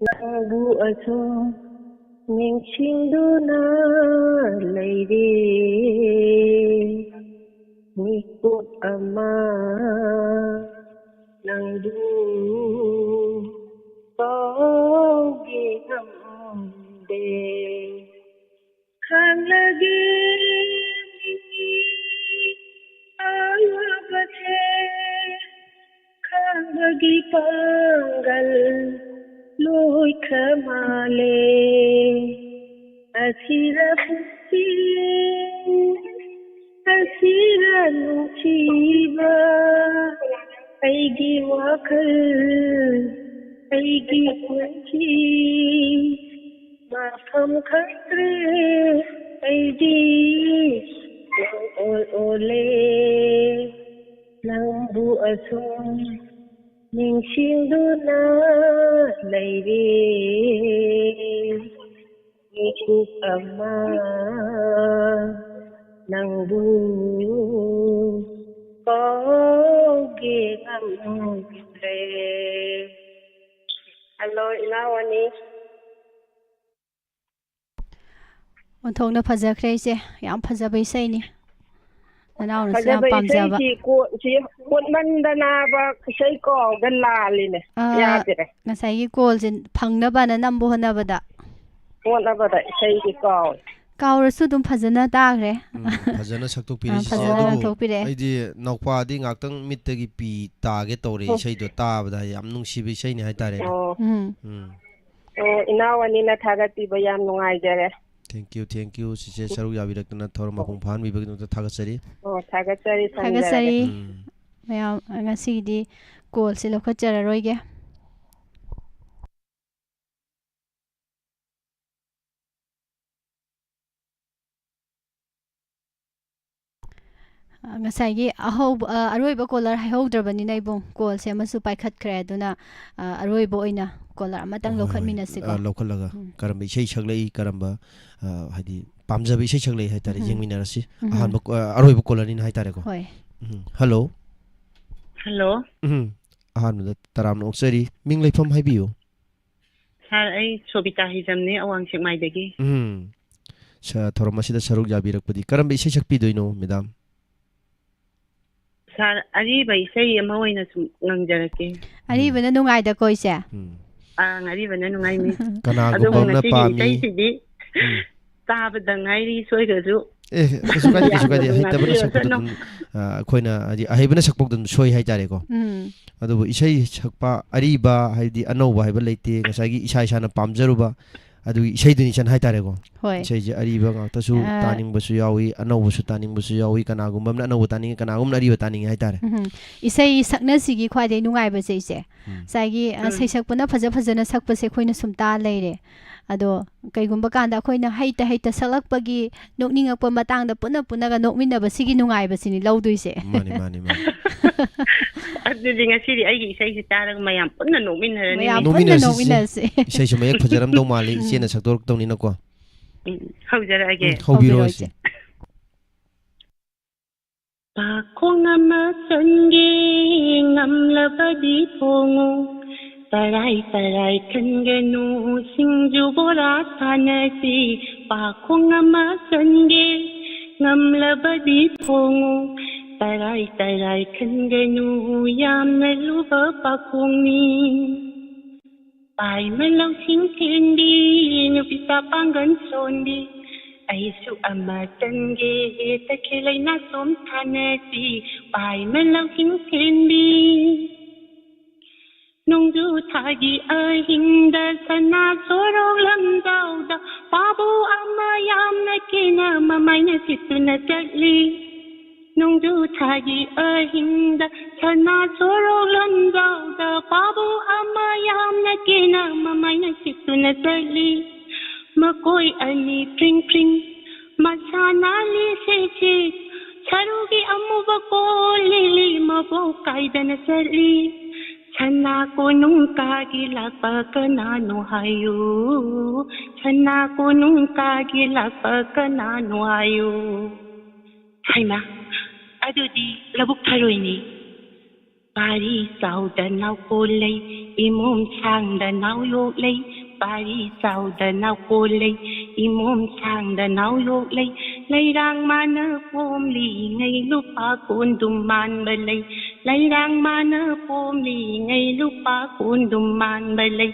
Nabu asung Ningsing duna Laide Nikut ama nang du togi namde kan lagi ayabate kan bagi panggal loy kamale asira puti asira nuchiba Aigi wakal, aigi kunci, mafam kandre, aigi ole, lambu asung, ningsing duna laire, ikut ama, nangbu. Hello, Inawani. Onthongna phajakre ise yam phajabai sai ni nanaw na yam pamjaba kon mandana ba sai ko ganlaline ya dire ngasai gi call jin phangna ba na nambo hana bada wala bada sai gi ko kaurasu dum phajana tagre phajana saktok piri se aidi nokpa di ngaktang mittagi pi tage tore sei do tabada yam nungsibi sei ni haitare inawani na thagati ba yam nungai jare thank you sise saru yabirakna thor mapung phan mi bagno thagatsari thagatsari mayam ngasi di call se lokachara roige ngasai aroiba collar haihaudrabani na ibong call se amasu paikhat khre aduna aroiba oina collar amatang lokhat minasi ko lokhalaga karamba isei saglai karamba hadi pamjabi isei saglai haitare jengminarasi ahan aroiba collar ni haitare ko hello ahan da taram oksari ming leifam haibiu sar ai sobita hijamne awang sikmai degi sa thormasida saruk jabirakpadi karamba isei sakpi doino madam sar ari bai sai ama oina sum ngangjarake ari bana nungai da koise ari bana nungai mi kana gubamna pami tab dangai soi gaju kasukadi haitabana sakpodun khoina adi ahibana sakpodun soi haitare ko adu isei sakpa ariba haidi anouba haiba leite ngasagi isa isa na pamjaruba ꯑꯗꯨ ꯏꯁꯩꯗꯨꯅꯤ ꯆꯟ ꯍꯥꯏꯇꯥꯔꯦꯀꯣ ꯍꯣꯏ ꯏꯁꯩꯁꯦ ꯑꯔꯤꯕ ꯉꯥꯛꯇꯁꯨ ꯇꯥꯅꯤꯡꯕꯁꯨ ꯌꯥꯎꯏ ꯑꯅꯧꯕꯁꯨ ꯇꯥꯅꯤꯡꯕꯁꯨ ꯌꯥꯎꯏ ꯀꯅꯥꯒꯨꯝꯕ ꯑꯃꯅ ꯑꯅꯧꯕ ꯇꯥꯅꯤꯡꯉꯤ ꯀꯅꯥꯒꯨꯝꯕꯅ ꯑꯔꯤꯕ ꯇꯥꯅꯤꯡꯉꯤ ꯍꯥꯏꯇꯥꯔꯦ ꯏꯁꯩ ꯁꯛꯅꯁꯤꯒꯤ ꯈ꯭ꯋꯥꯏꯗꯒꯤ ꯅꯨꯡꯉꯥꯏꯕꯁꯦ ꯏꯁꯦ ꯉꯁꯥꯏꯒꯤ ꯁꯩꯁꯛꯄꯅ ꯐꯖꯅ ꯁꯛꯄꯁꯦ ꯑꯩꯈꯣꯏꯅ ꯁꯨꯝ ꯇꯥ ꯂꯩꯔꯦ ꯑꯗꯣ ꯀꯩꯒꯨꯝꯕ ꯀꯥꯟꯗ ꯑꯩꯈꯣꯏꯅ ꯍꯩꯇ ꯁꯛꯂꯛꯄꯒꯤ ꯅꯣꯛꯅꯤꯡꯉꯛꯄ ꯃꯇꯥꯡꯗ ꯄꯨꯟꯅꯒ ꯅꯣꯛꯃꯤꯟꯅꯕ ꯁꯤꯒꯤ ꯅꯨꯡꯉꯥꯏꯕꯁꯤꯅꯤ ꯂꯧꯗꯣꯏꯁꯦ ꯃꯥꯅꯤ ꯑꯗꯨꯗꯤ ꯉꯁꯤꯗꯤ ꯑꯩꯒꯤ ꯏꯁꯩꯁꯤ ꯇꯥꯔꯒ ꯃꯌꯥꯝ ꯄꯨꯟꯅ ꯅꯣꯛꯃꯤꯟꯅꯔꯅꯤ ꯃꯌꯥꯝ ꯄꯨꯟꯅ ꯅꯣꯛꯃꯤꯟꯅꯔꯁꯤ ꯏꯁꯩꯁꯨ ꯃꯌꯦꯛ ꯐꯖꯔꯝꯗꯧ ꯃꯥꯜꯂꯤ ꯏꯆꯦꯅ ꯁꯛꯇꯣꯔꯛꯇꯧꯅꯤꯅꯀꯣ ꯍꯧꯖꯔꯛꯑꯒꯦ ꯍꯧꯕꯤꯔꯣ ꯏꯆꯦ ꯄꯥꯈꯣꯡ ꯑꯃ ꯆꯟꯒꯦ ꯉꯝꯂꯕꯗꯤ ꯊꯣꯡꯉꯨ ꯇꯔꯥꯏ ꯈꯟꯒꯅꯨ ꯁꯤꯡꯖꯨ ꯕꯣꯔꯥ ꯁꯥꯟꯅꯁꯤ ꯄꯥꯈꯣꯡ ꯑꯃ ꯆꯟꯒꯦ ꯉꯝꯂꯕꯗꯤ ꯊꯣꯡꯉꯨ ꯇꯔꯥꯏ ꯈꯟꯒꯅꯨ ꯌꯥꯝꯅ ꯂꯨꯕ ꯄꯥꯈꯣꯡꯅꯤ ꯄꯥꯏꯃ ꯂꯧꯁꯤꯡ ꯊꯦꯟꯕꯤ ꯅꯨꯄꯤꯁꯥ ꯄꯥꯡꯒꯟ ꯁꯣꯟꯕꯤ ꯑꯩꯁꯨ ꯑꯃ ꯆꯟꯒꯦ ꯇꯈꯦꯜ ꯂꯩꯅꯥ ꯁꯣꯝ ꯊꯥꯅꯁꯤ ꯄꯥꯏꯃ ꯂꯧꯁꯤꯡ ꯊꯦꯟꯕꯤ ꯅꯣꯡꯖꯨ ꯊꯥꯒꯤ ꯑꯍꯤꯡꯗ ꯁꯅꯥ ꯁꯣꯔꯣꯛ ꯂꯝꯖꯥꯎꯗ ꯄꯥꯕꯨ ꯑꯃ ꯌꯥꯝꯅ ꯀꯦꯅ ꯃꯃꯥꯏꯅ ꯁꯤꯠꯇꯨꯅ ꯆꯠꯂꯤ ꯅꯣꯡꯖꯨ ꯊꯥꯒꯤ ꯑꯍꯤꯡꯗ ꯁꯅꯥ ꯁꯣꯔꯣꯛ ꯂꯝꯖꯥꯎꯗ ꯄꯥꯕꯨ ꯑꯃ ꯌꯥꯝꯅ ꯀꯦꯅ ꯃꯃꯥꯏꯅ ꯁꯤꯠꯇꯨꯅ ꯆꯠꯂꯤ ꯃꯀꯣꯏ ꯑꯅꯤ ꯐ꯭ꯔꯤꯡ ꯃꯁꯥꯅ ꯂꯤꯁꯦ ꯁꯔꯨꯒꯤ ꯑꯃꯨꯕ ꯀꯣꯜ ꯂꯤꯂꯤ ꯃꯕꯣꯛ ꯀꯥꯏꯗꯅ ꯆꯠꯂꯤ ꯁꯅꯥ ꯀꯣꯅꯨꯡ ꯀꯥꯒꯤ ꯂꯥꯛꯄ ꯀꯅꯥꯅꯣ ꯍꯥꯏꯌꯨ ꯁꯅꯥ ꯀꯣꯅꯨꯡ ꯀꯥꯒꯤ ꯂꯥꯛꯄ ꯀꯅꯥꯅꯣ ꯍꯥꯏꯌꯨ ꯍꯩꯃꯥ ꯑꯗꯨꯗꯤ ꯂꯧꯕꯨꯛ ꯊꯔꯣꯏꯅꯤ ꯄꯥꯔꯤ ꯆꯥꯎꯗ ꯅꯥꯎꯀꯣꯜ ꯂꯩ ꯏꯃꯣꯝ ꯁꯥꯡꯗ ꯅꯥꯎꯌꯣꯛ ꯂꯩ ꯄꯥꯔꯤ ꯆꯥꯎꯗ ꯅꯥꯎꯀꯣꯜ ꯂꯩ ꯏꯃꯣꯝ ꯁꯥꯡꯗ ꯅꯥꯎꯌꯣꯛ ꯂꯩ ꯂꯩꯔꯥꯡ ꯃꯥꯅ ꯄꯣꯝꯂꯤꯉꯩ ꯂꯨꯄꯥ ꯀꯣꯟꯗꯨꯝ ꯃꯥꯟꯕ ꯂꯩ ꯂꯩꯔꯥꯡ ꯃꯥꯅ ꯄꯣꯝꯂꯤꯉꯩ ꯂꯨꯄꯥ ꯀꯣꯟꯗꯨꯝ ꯃꯥꯟꯕ ꯂꯩ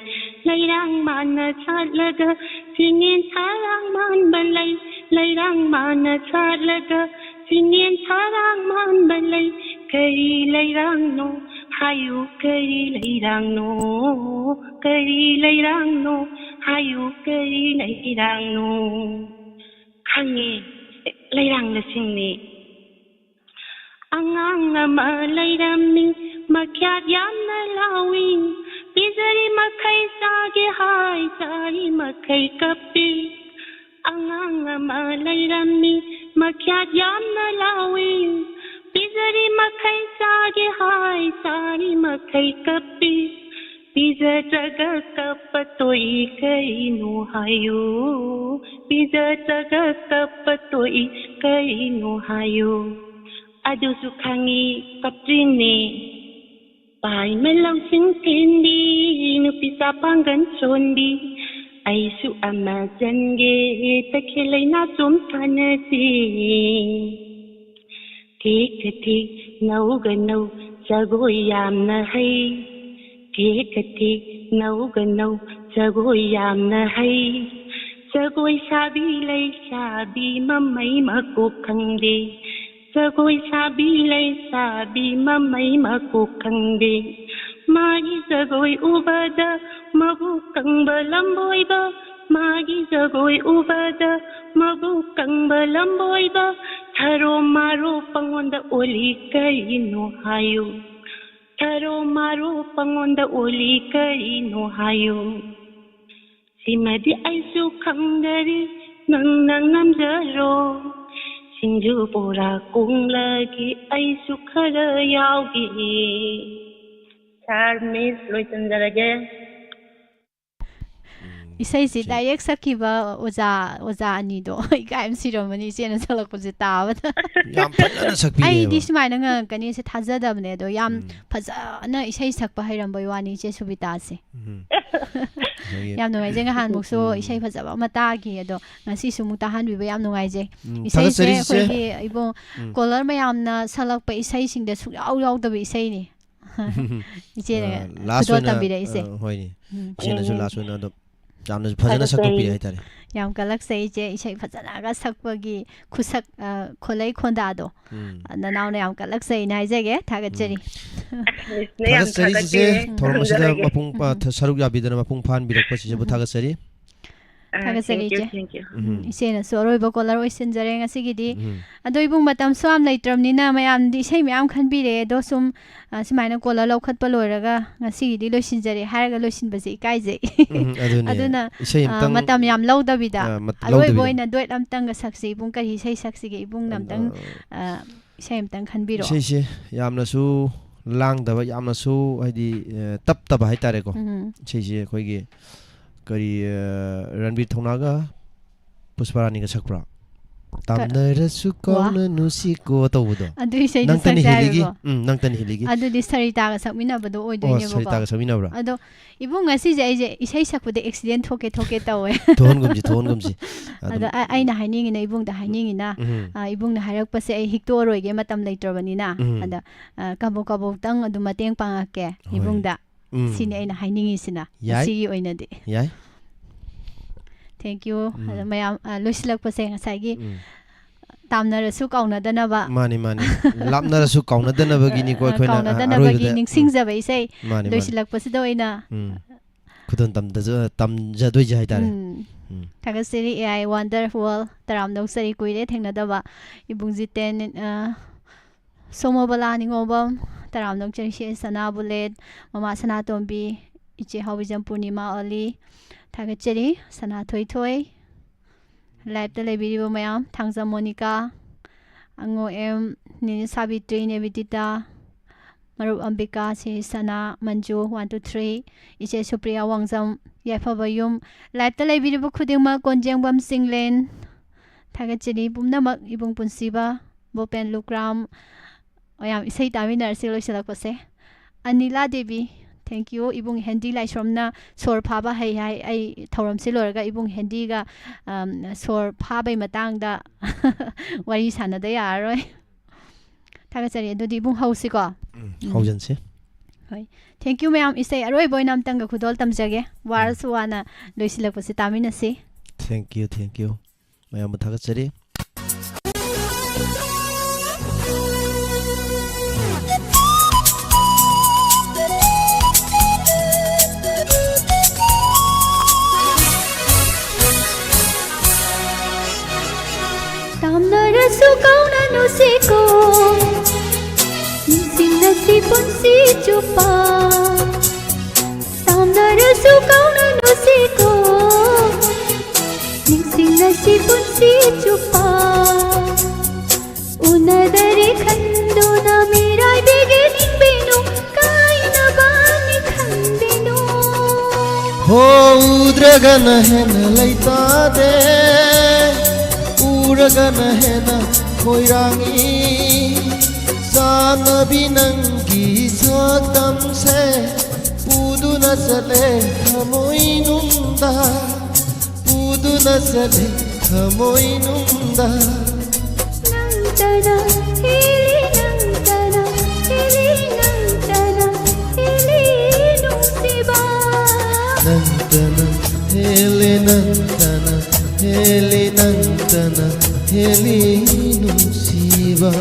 ꯂꯩꯔꯥꯡ ꯃꯥꯅ ꯁꯥꯠꯂꯒ ꯆꯤꯡꯌꯦꯟ ꯁꯥꯔꯥꯡ ꯃꯥꯟꯕ ꯂꯩ ꯂꯩꯔꯥꯡ ꯃꯥꯅ ꯁꯥꯠꯂꯒ ꯆꯤꯡꯌꯦꯟ ꯁꯥꯔꯥꯡ ꯃꯥꯟꯕ ꯂꯩ ꯀꯔꯤ ꯂꯩꯔꯥꯡꯅꯣ ꯍꯥꯏꯌꯨ ꯀꯔꯤ ꯂꯩꯔꯥꯡꯅꯣ ꯀꯔꯤ ꯂꯩꯔꯥꯡꯅꯣ ꯍꯥꯏꯌꯨ ꯀꯔꯤ ꯂꯩꯔꯥꯡꯅꯣ ꯈꯪꯉꯦ ꯂꯩꯔꯥꯡꯅꯆꯤꯡꯅꯤ ꯑꯉꯥꯡ ꯑꯃ ꯂꯩꯔꯝꯃꯤ ꯃꯈ꯭ꯌꯥꯠ ꯌꯥꯝꯅ ꯂꯥꯎꯏ ꯄꯤꯖꯔꯤ ꯃꯈꯩ ꯆꯥꯒꯦ ꯍꯥꯏ ꯆꯥꯔꯤ ꯃꯈꯩ ꯀꯞꯄꯤ ꯑꯉꯥꯡ ꯑꯃ ꯂꯩꯔꯝꯃꯤ ꯃꯈ꯭ꯌꯥꯠ ꯌꯥꯝꯅ ꯂꯥꯎꯏ ꯄꯤꯖꯔꯤ ꯃꯈꯩ ꯆꯥꯒꯦ ꯍꯥꯏ ꯆꯥꯔꯤ ꯃꯈꯩ ꯀꯞꯄꯤ ꯄꯤꯖꯗ꯭ꯔꯒ ꯀꯞꯄ ꯇꯣꯛꯏ ꯀꯔꯤꯅꯣ ꯍꯥꯏꯌꯨ ꯄꯤꯖꯗ꯭ꯔꯒ ꯀꯞꯄ ꯇꯣꯛꯏ ꯀꯔꯤꯅꯣ ꯍꯥꯏꯌꯨ ꯑꯗꯨꯁꯨ ꯈꯪꯉꯤ ꯀꯞꯇ꯭ꯔꯤꯅꯦ ꯄꯥꯏꯃ ꯂꯧꯁꯤꯡ ꯊꯦꯟꯕꯤ ꯅꯨꯄꯤꯁꯥ ꯄꯥꯡꯒꯟ ꯁꯣꯟꯕꯤ ꯑꯩꯁꯨ ꯑꯃ ꯆꯟꯒꯦ ꯇꯈꯦꯜ ꯂꯩꯅꯥ ꯆꯣꯝ ꯁꯥꯟꯅꯁꯤ ꯊꯦꯛꯀ ꯊꯦꯛ ꯅꯧꯒ ꯅꯧ ꯖꯒꯣꯏ ꯌꯥꯝꯅ ꯍꯩ ꯊꯦꯛꯀ ꯊꯦꯛ ꯅꯧꯒ ꯅꯧ ꯖꯒꯣꯏ ꯌꯥꯝꯅ ꯍꯩ ꯖꯒꯣꯏ ꯁꯥꯕꯤ ꯂꯩꯁꯥꯕꯤ ꯃꯃꯩ ꯃꯀꯣꯛ ꯈꯪꯗꯦ ꯖꯒꯣꯏ ꯁꯥꯕꯤ ꯂꯩꯁꯥꯕꯤ ꯃꯃꯩ ꯃꯀꯣꯛ ꯈꯪꯗꯦ ꯃꯥꯒꯤ ꯖꯒꯣꯏ ꯎꯕꯗ ꯃꯕꯨꯛ ꯀꯪꯕ ꯂꯝꯕꯣꯏꯕ ꯃꯥꯒꯤ ꯖꯒꯣꯏ ꯎꯕꯗ ꯃꯕꯨꯛ ꯀꯪꯕ ꯂꯝꯕꯣꯏꯕ ꯊꯔꯣ ꯃꯥꯔꯣ ꯄꯪꯉꯣꯟꯗ ꯑꯣꯜꯂꯤ ꯀꯔꯤꯅꯣ ꯍꯥꯏꯌꯨ ꯊꯔꯣ ꯃꯥꯔꯣ ꯄꯪꯉꯣꯟꯗ ꯑꯣꯜꯂꯤ ꯀꯔꯤꯅꯣ ꯍꯥꯏꯌꯨ ꯁꯤꯃꯗꯤ ꯑꯩꯁꯨ ꯈꯪꯗꯔꯤ ꯅꯪꯅ ꯉꯝꯖꯔꯣ ꯁꯤꯡꯖꯨ ꯕꯣꯔꯥ ꯀꯣꯡꯂꯒꯤ ꯑꯩꯁꯨ ꯈꯔ ꯌꯥꯎꯒꯦ ꯁꯥꯔ ꯃꯤꯁ ꯂꯣꯏꯁꯤꯟꯖꯔꯒꯦ ꯏꯁꯩꯁꯤ ꯗꯥꯏꯔꯦꯛ ꯁꯛꯈꯤꯕ ꯑꯣꯖꯥ ꯑꯅꯤꯗꯣ ꯏꯀꯥꯏ ꯑꯃ ꯁꯤꯔꯝꯃꯅꯤ ꯏꯆꯦꯅ ꯁꯛꯂꯛꯄꯁꯦ ꯇꯥꯕꯗ ꯌꯥꯝ ꯐꯖꯅ ꯁꯛꯄꯤꯅꯦꯕ ꯑꯩꯗꯤ ꯁꯨꯃꯥꯏꯅ ꯉꯪꯉꯛꯀꯅꯤꯁꯦ ꯊꯥꯖꯗꯕꯅꯦ ꯑꯗꯣ ꯌꯥꯝ ꯐꯖꯅ ꯏꯁꯩ ꯁꯛꯄ ꯍꯩꯔꯝꯕꯩ ꯋꯥꯅꯤ ꯏꯆꯦ ꯁꯨꯕꯤꯇꯥꯁꯦ ꯌꯥꯝ ꯅꯨꯡꯉꯥꯏꯖꯩ ꯅꯍꯥꯟꯃꯨꯛꯁꯨ ꯏꯁꯩ ꯐꯖꯕ ꯑꯃ ꯇꯥꯈꯤ ꯑꯗꯣ ꯉꯁꯤꯁꯨ ꯑꯃꯨꯛ ꯇꯥꯍꯟꯕꯤꯕ ꯌꯥꯝ ꯅꯨꯡꯉꯥꯏꯖꯩ ꯏꯁꯩꯁꯦ ꯑꯩꯈꯣꯏꯒꯤ ꯏꯕꯨꯡ ꯀꯣꯂꯔ ꯃꯌꯥꯝꯅ ꯁꯛꯂꯛꯄ ꯏꯁꯩꯁꯤꯡꯗ ꯁꯨꯡꯌꯥꯎ ꯌꯥꯎꯗꯕ ꯏꯁꯩꯅꯤ ꯏꯆꯦꯅ ꯈꯨꯗꯣꯜ ꯇꯝꯕꯤꯔꯛꯏꯁꯦ ꯍꯣꯏꯅꯦ ꯏꯆꯦꯅꯁꯨ ꯂꯥꯁ ꯑꯣꯏꯅ ꯑꯗꯨꯝ ꯌꯥꯝꯅ ꯐꯖꯅ ꯁꯛꯇꯣꯛꯄꯤ ꯍꯥꯏꯇꯥꯔꯦ ꯌꯥꯝ ꯀꯜꯂꯛꯆꯩ ꯏꯆꯦ ꯏꯁꯩ ꯐꯖꯅꯒ ꯁꯛꯄꯒꯤ ꯈꯨꯁꯛ ꯈꯣꯜꯂꯩ ꯈꯣꯟꯗꯥꯗꯣ ꯅꯅꯥꯎꯅ ꯌꯥꯝ ꯀꯜꯂꯛꯆꯩꯅ ꯍꯥꯏꯖꯒꯦ ꯊꯥꯒꯠꯆꯔꯤ ꯊꯥꯒꯠꯆꯔꯤ ꯆꯤꯆꯦ ꯊꯧꯔꯝ ꯑꯁꯤꯗ ꯁꯔꯨꯛ ꯌꯥꯕꯤꯗꯅ ꯃꯄꯨꯡ ꯐꯥꯍꯟꯕꯤꯔꯛꯄ ꯆꯤꯆꯦꯕꯨ ꯊꯥꯒꯠꯆꯔꯤ Thagazari che. Thank you. Isena soroi ba kolar oi senjare ngasi gidi. Ado ibung matam swam laitramnina mayam di sei mayam khanbire do sum simaina kolar lokhat pa loiraga ngasi gidi loisinjare haraga loisinbase kaije. Aduna matam yam laudabida. Aloi boina doit amtang ga saksi ibung kari sei saksi ge ibung namtang sei amtang khanbiro. Sei yamna su lang daba yamna su haidi tap taba hai tare ko. Sei khoi gi kari Ranbir Thongnaga Pusparani ga sakpra tamnara su kauna nusi ko tawudo adu sei nang tani hiligi nang tani hiligi adu di sarita ga sakmina bado oi doine bo sarita ga sakmina bra ado ibung asi je isai sakpude accident thoke tawe thon gumji ado aina hainingi na ibung da hainingi na ibung na harak pase ai hikto roige matam leitrabani na ada kabo tang adu mateng pangake ibung da sini aina hainingi sina si oina de yai thank you mayam loislak pase ngasai tamna rasu kauna dana ba mani lapna rasu kauna dana ba gini ko khoina kauna dana ba gi ningsing ja bai sai loislak pase do oina khudon tam ja doi jai tare Thagazari ai wonderful taram dok sari kuire thengna da ba ibung jiten somobala ningobam taram dok chari sana bullet mama sana tombi iche hawijam purnima ali Thagazari sana thoi live ta lebiri bo mayam thangja monica ango ni sabitri ne vidita marup ambika se sana manju 1 2 3 iche supriya wangjam yaifabayum live ta lebiri bo khudingma konjengbam singlen Thagazari bumnamak ibung punsiba bopen lukram oyam isai taminar siloi salak pase Anila Devi thank you ibung Hindi lai somna sor phaba hai ai thoram silorga ibung Hindi ga sor phabai matang da wari sana da yaroi Thagazari adu di ibung hausi ko haujan se hoi thank you ma'am isai aroi boinam tanga khudol tamjage warsuana loisilak pase tamina se thank you ma'am Thagazari Rasu kauna nusiko Ningsing nasi punsi chupa Tamna rasu kauna nusiko Ningsing nasi punsi chupa Unadari khando na mirai beginning binu Kaina bani khandinu Ho udragana hen laita de Uragana hena koirangi Sanabi nangi sakdam se Puduna sale thamoinunda Puduna sale thamoinunda Nantana hili nantana hili nusiba Nantana hili nantana hili nantana hili nusiba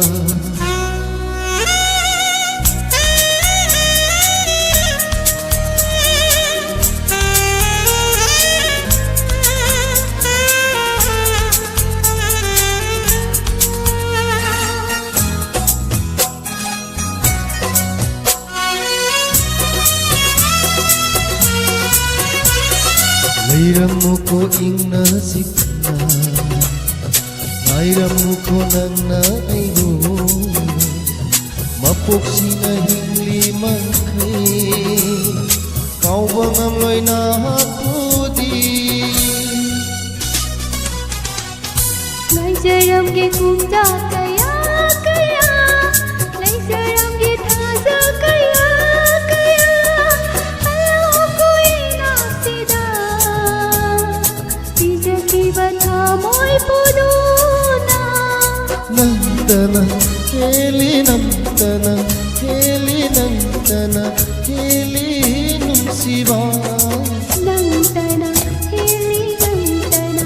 Lairamuko ingna sikna Lairamuko nangna aigo Mapuksina hingli mangkhay Kaubangam loina hapudi Laisaram ke kumda kaya Laisaram ke thaza kaya Hello koi nasida Tija ki batha moi puduna Nantana heli nantana heli nantana heli nusiba Nantana heli nantana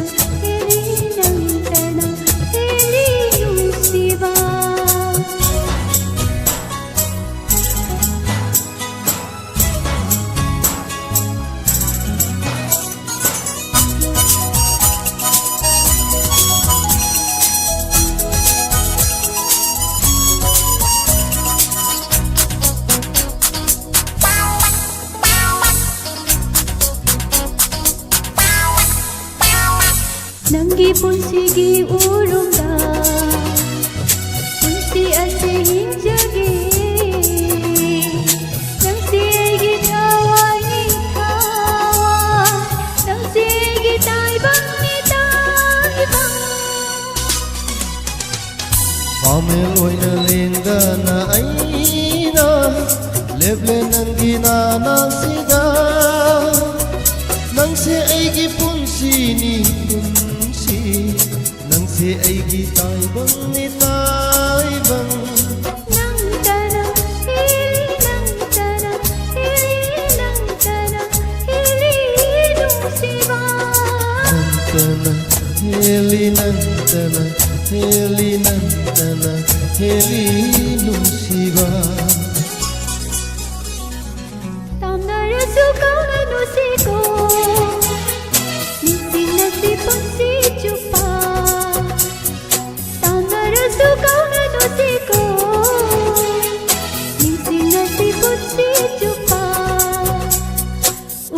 heli nusiba Amel oina lengdana aina leble nangina nasida nangse aigi punsi ni punsi nangse aigi taibang ni taibang nangtana heli nangtana heli nangtana heli nusiba tamnara sukauna nusiko nisina si pangsi chupa tamnara sukauna nusiko nisina si pangsi chupa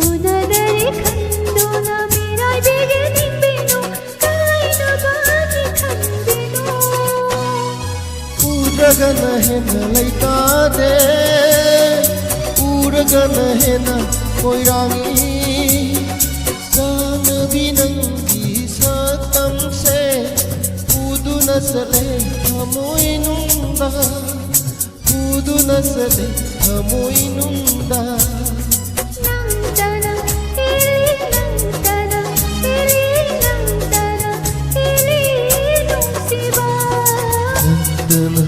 unadari khandona mirai beginning bino kaina bani khandino uragana hena laitade uragana hena koirangi sanabi nangi satam se uduna sale hamoinunda uduna sale hamoinunda nangtana heli nangtana heli nusiba nangtana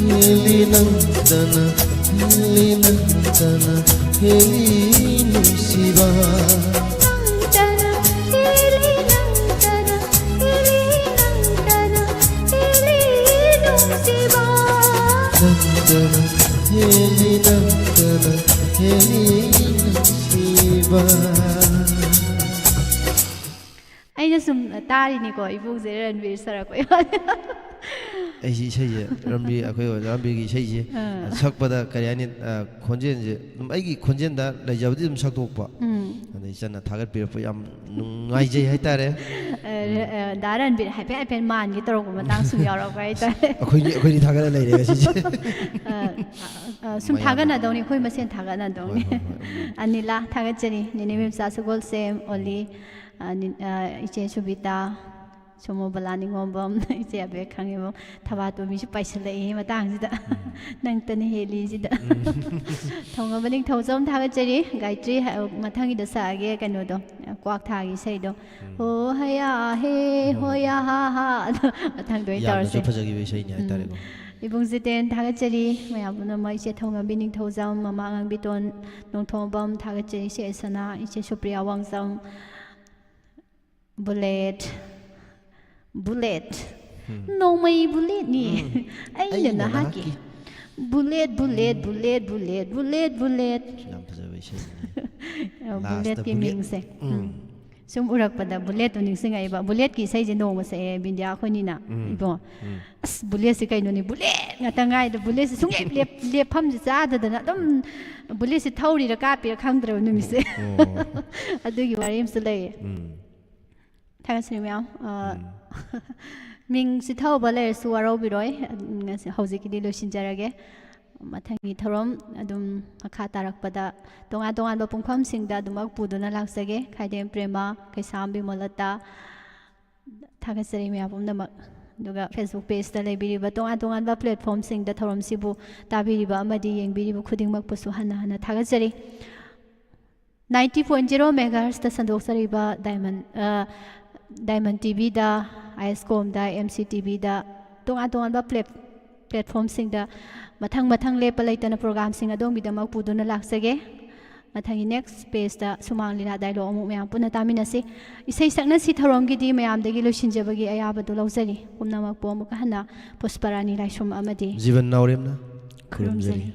heli nangtana heli nangtana heli nusiba nangtana heli nangtana heli nangtana heli nusiba nangtana heli nangtana heli nusiba aina sum tari ni ko ibung se Ranveer sara ko ai si sei rambi akhoi rambi gi sei ji sakpada karyani khonjen je ai gi khonjen da lajabdi dum sakdokpa ani chana thagat pir pa yam nungai jai hai tare da Ranveer hai pe pen man gi torok ma tang sum yaw rai ta akhoi ni thagat lai re si ji sum thagat na doni khoi ma sen thagat na doni anila thagat chani ni mem sa sugol sem oli iche subita somo balani ngombam iche abe khangem thabat mi su paisale e matang sida nang tan heli sida thonga baning thojom thaga cheri gaitri mathangi da sage kano do kwak thagi sei do ho haya he hoya ha ha mathang doi tar se phajagi be sei ni hai tare ko ibung jiten thaga cheri mayabuna mai che thonga bining thojam mama ngang biton nong thongbam thaga cheri se sana iche supriya wangsam bullet no mai bullet ni ai na haki bullet nam phajagi sei bullet ki ming se sum urak pada bullet to ning singai ba bullet ki sai je no ma se bindia khoni na ibo as bullet se kai no ni bullet ngata ngai da bullet se sungai lep pham ji cha da na dum bullet se thauri ra ka pi khang dro nu mi se adu gi warim se le thaga sri myam ming si thau ba le su waro bi roi hauji ki di lo shin jarage mathangi thorom adum akha tarak pada tonga tonga ba pungkham sing da dumak puduna laksage khaidem prema kaisam bi molata thaga sri myam pum namak duga Facebook page da lebiri ba tonga tonga ba platform sing da thorom sibu tabiri ba amadi yengbiri bu khuding mak pusu hana hana thaga sri 90.0 megahertz da sandok sari ba Diamond TV da ISCOM da MCTV da tonga tonga ba platform sing da mathang lepa laitana program sing adong bidamak puduna laksage mathangi next page da sumang lila dialogue amu mayam puna tamina si isai sakna si thorom gi di mayam dagi lo shinjabagi ayaba du lawjari kumna mak pom ka hana pusparani laishum amadi jivan nauremna khurumjari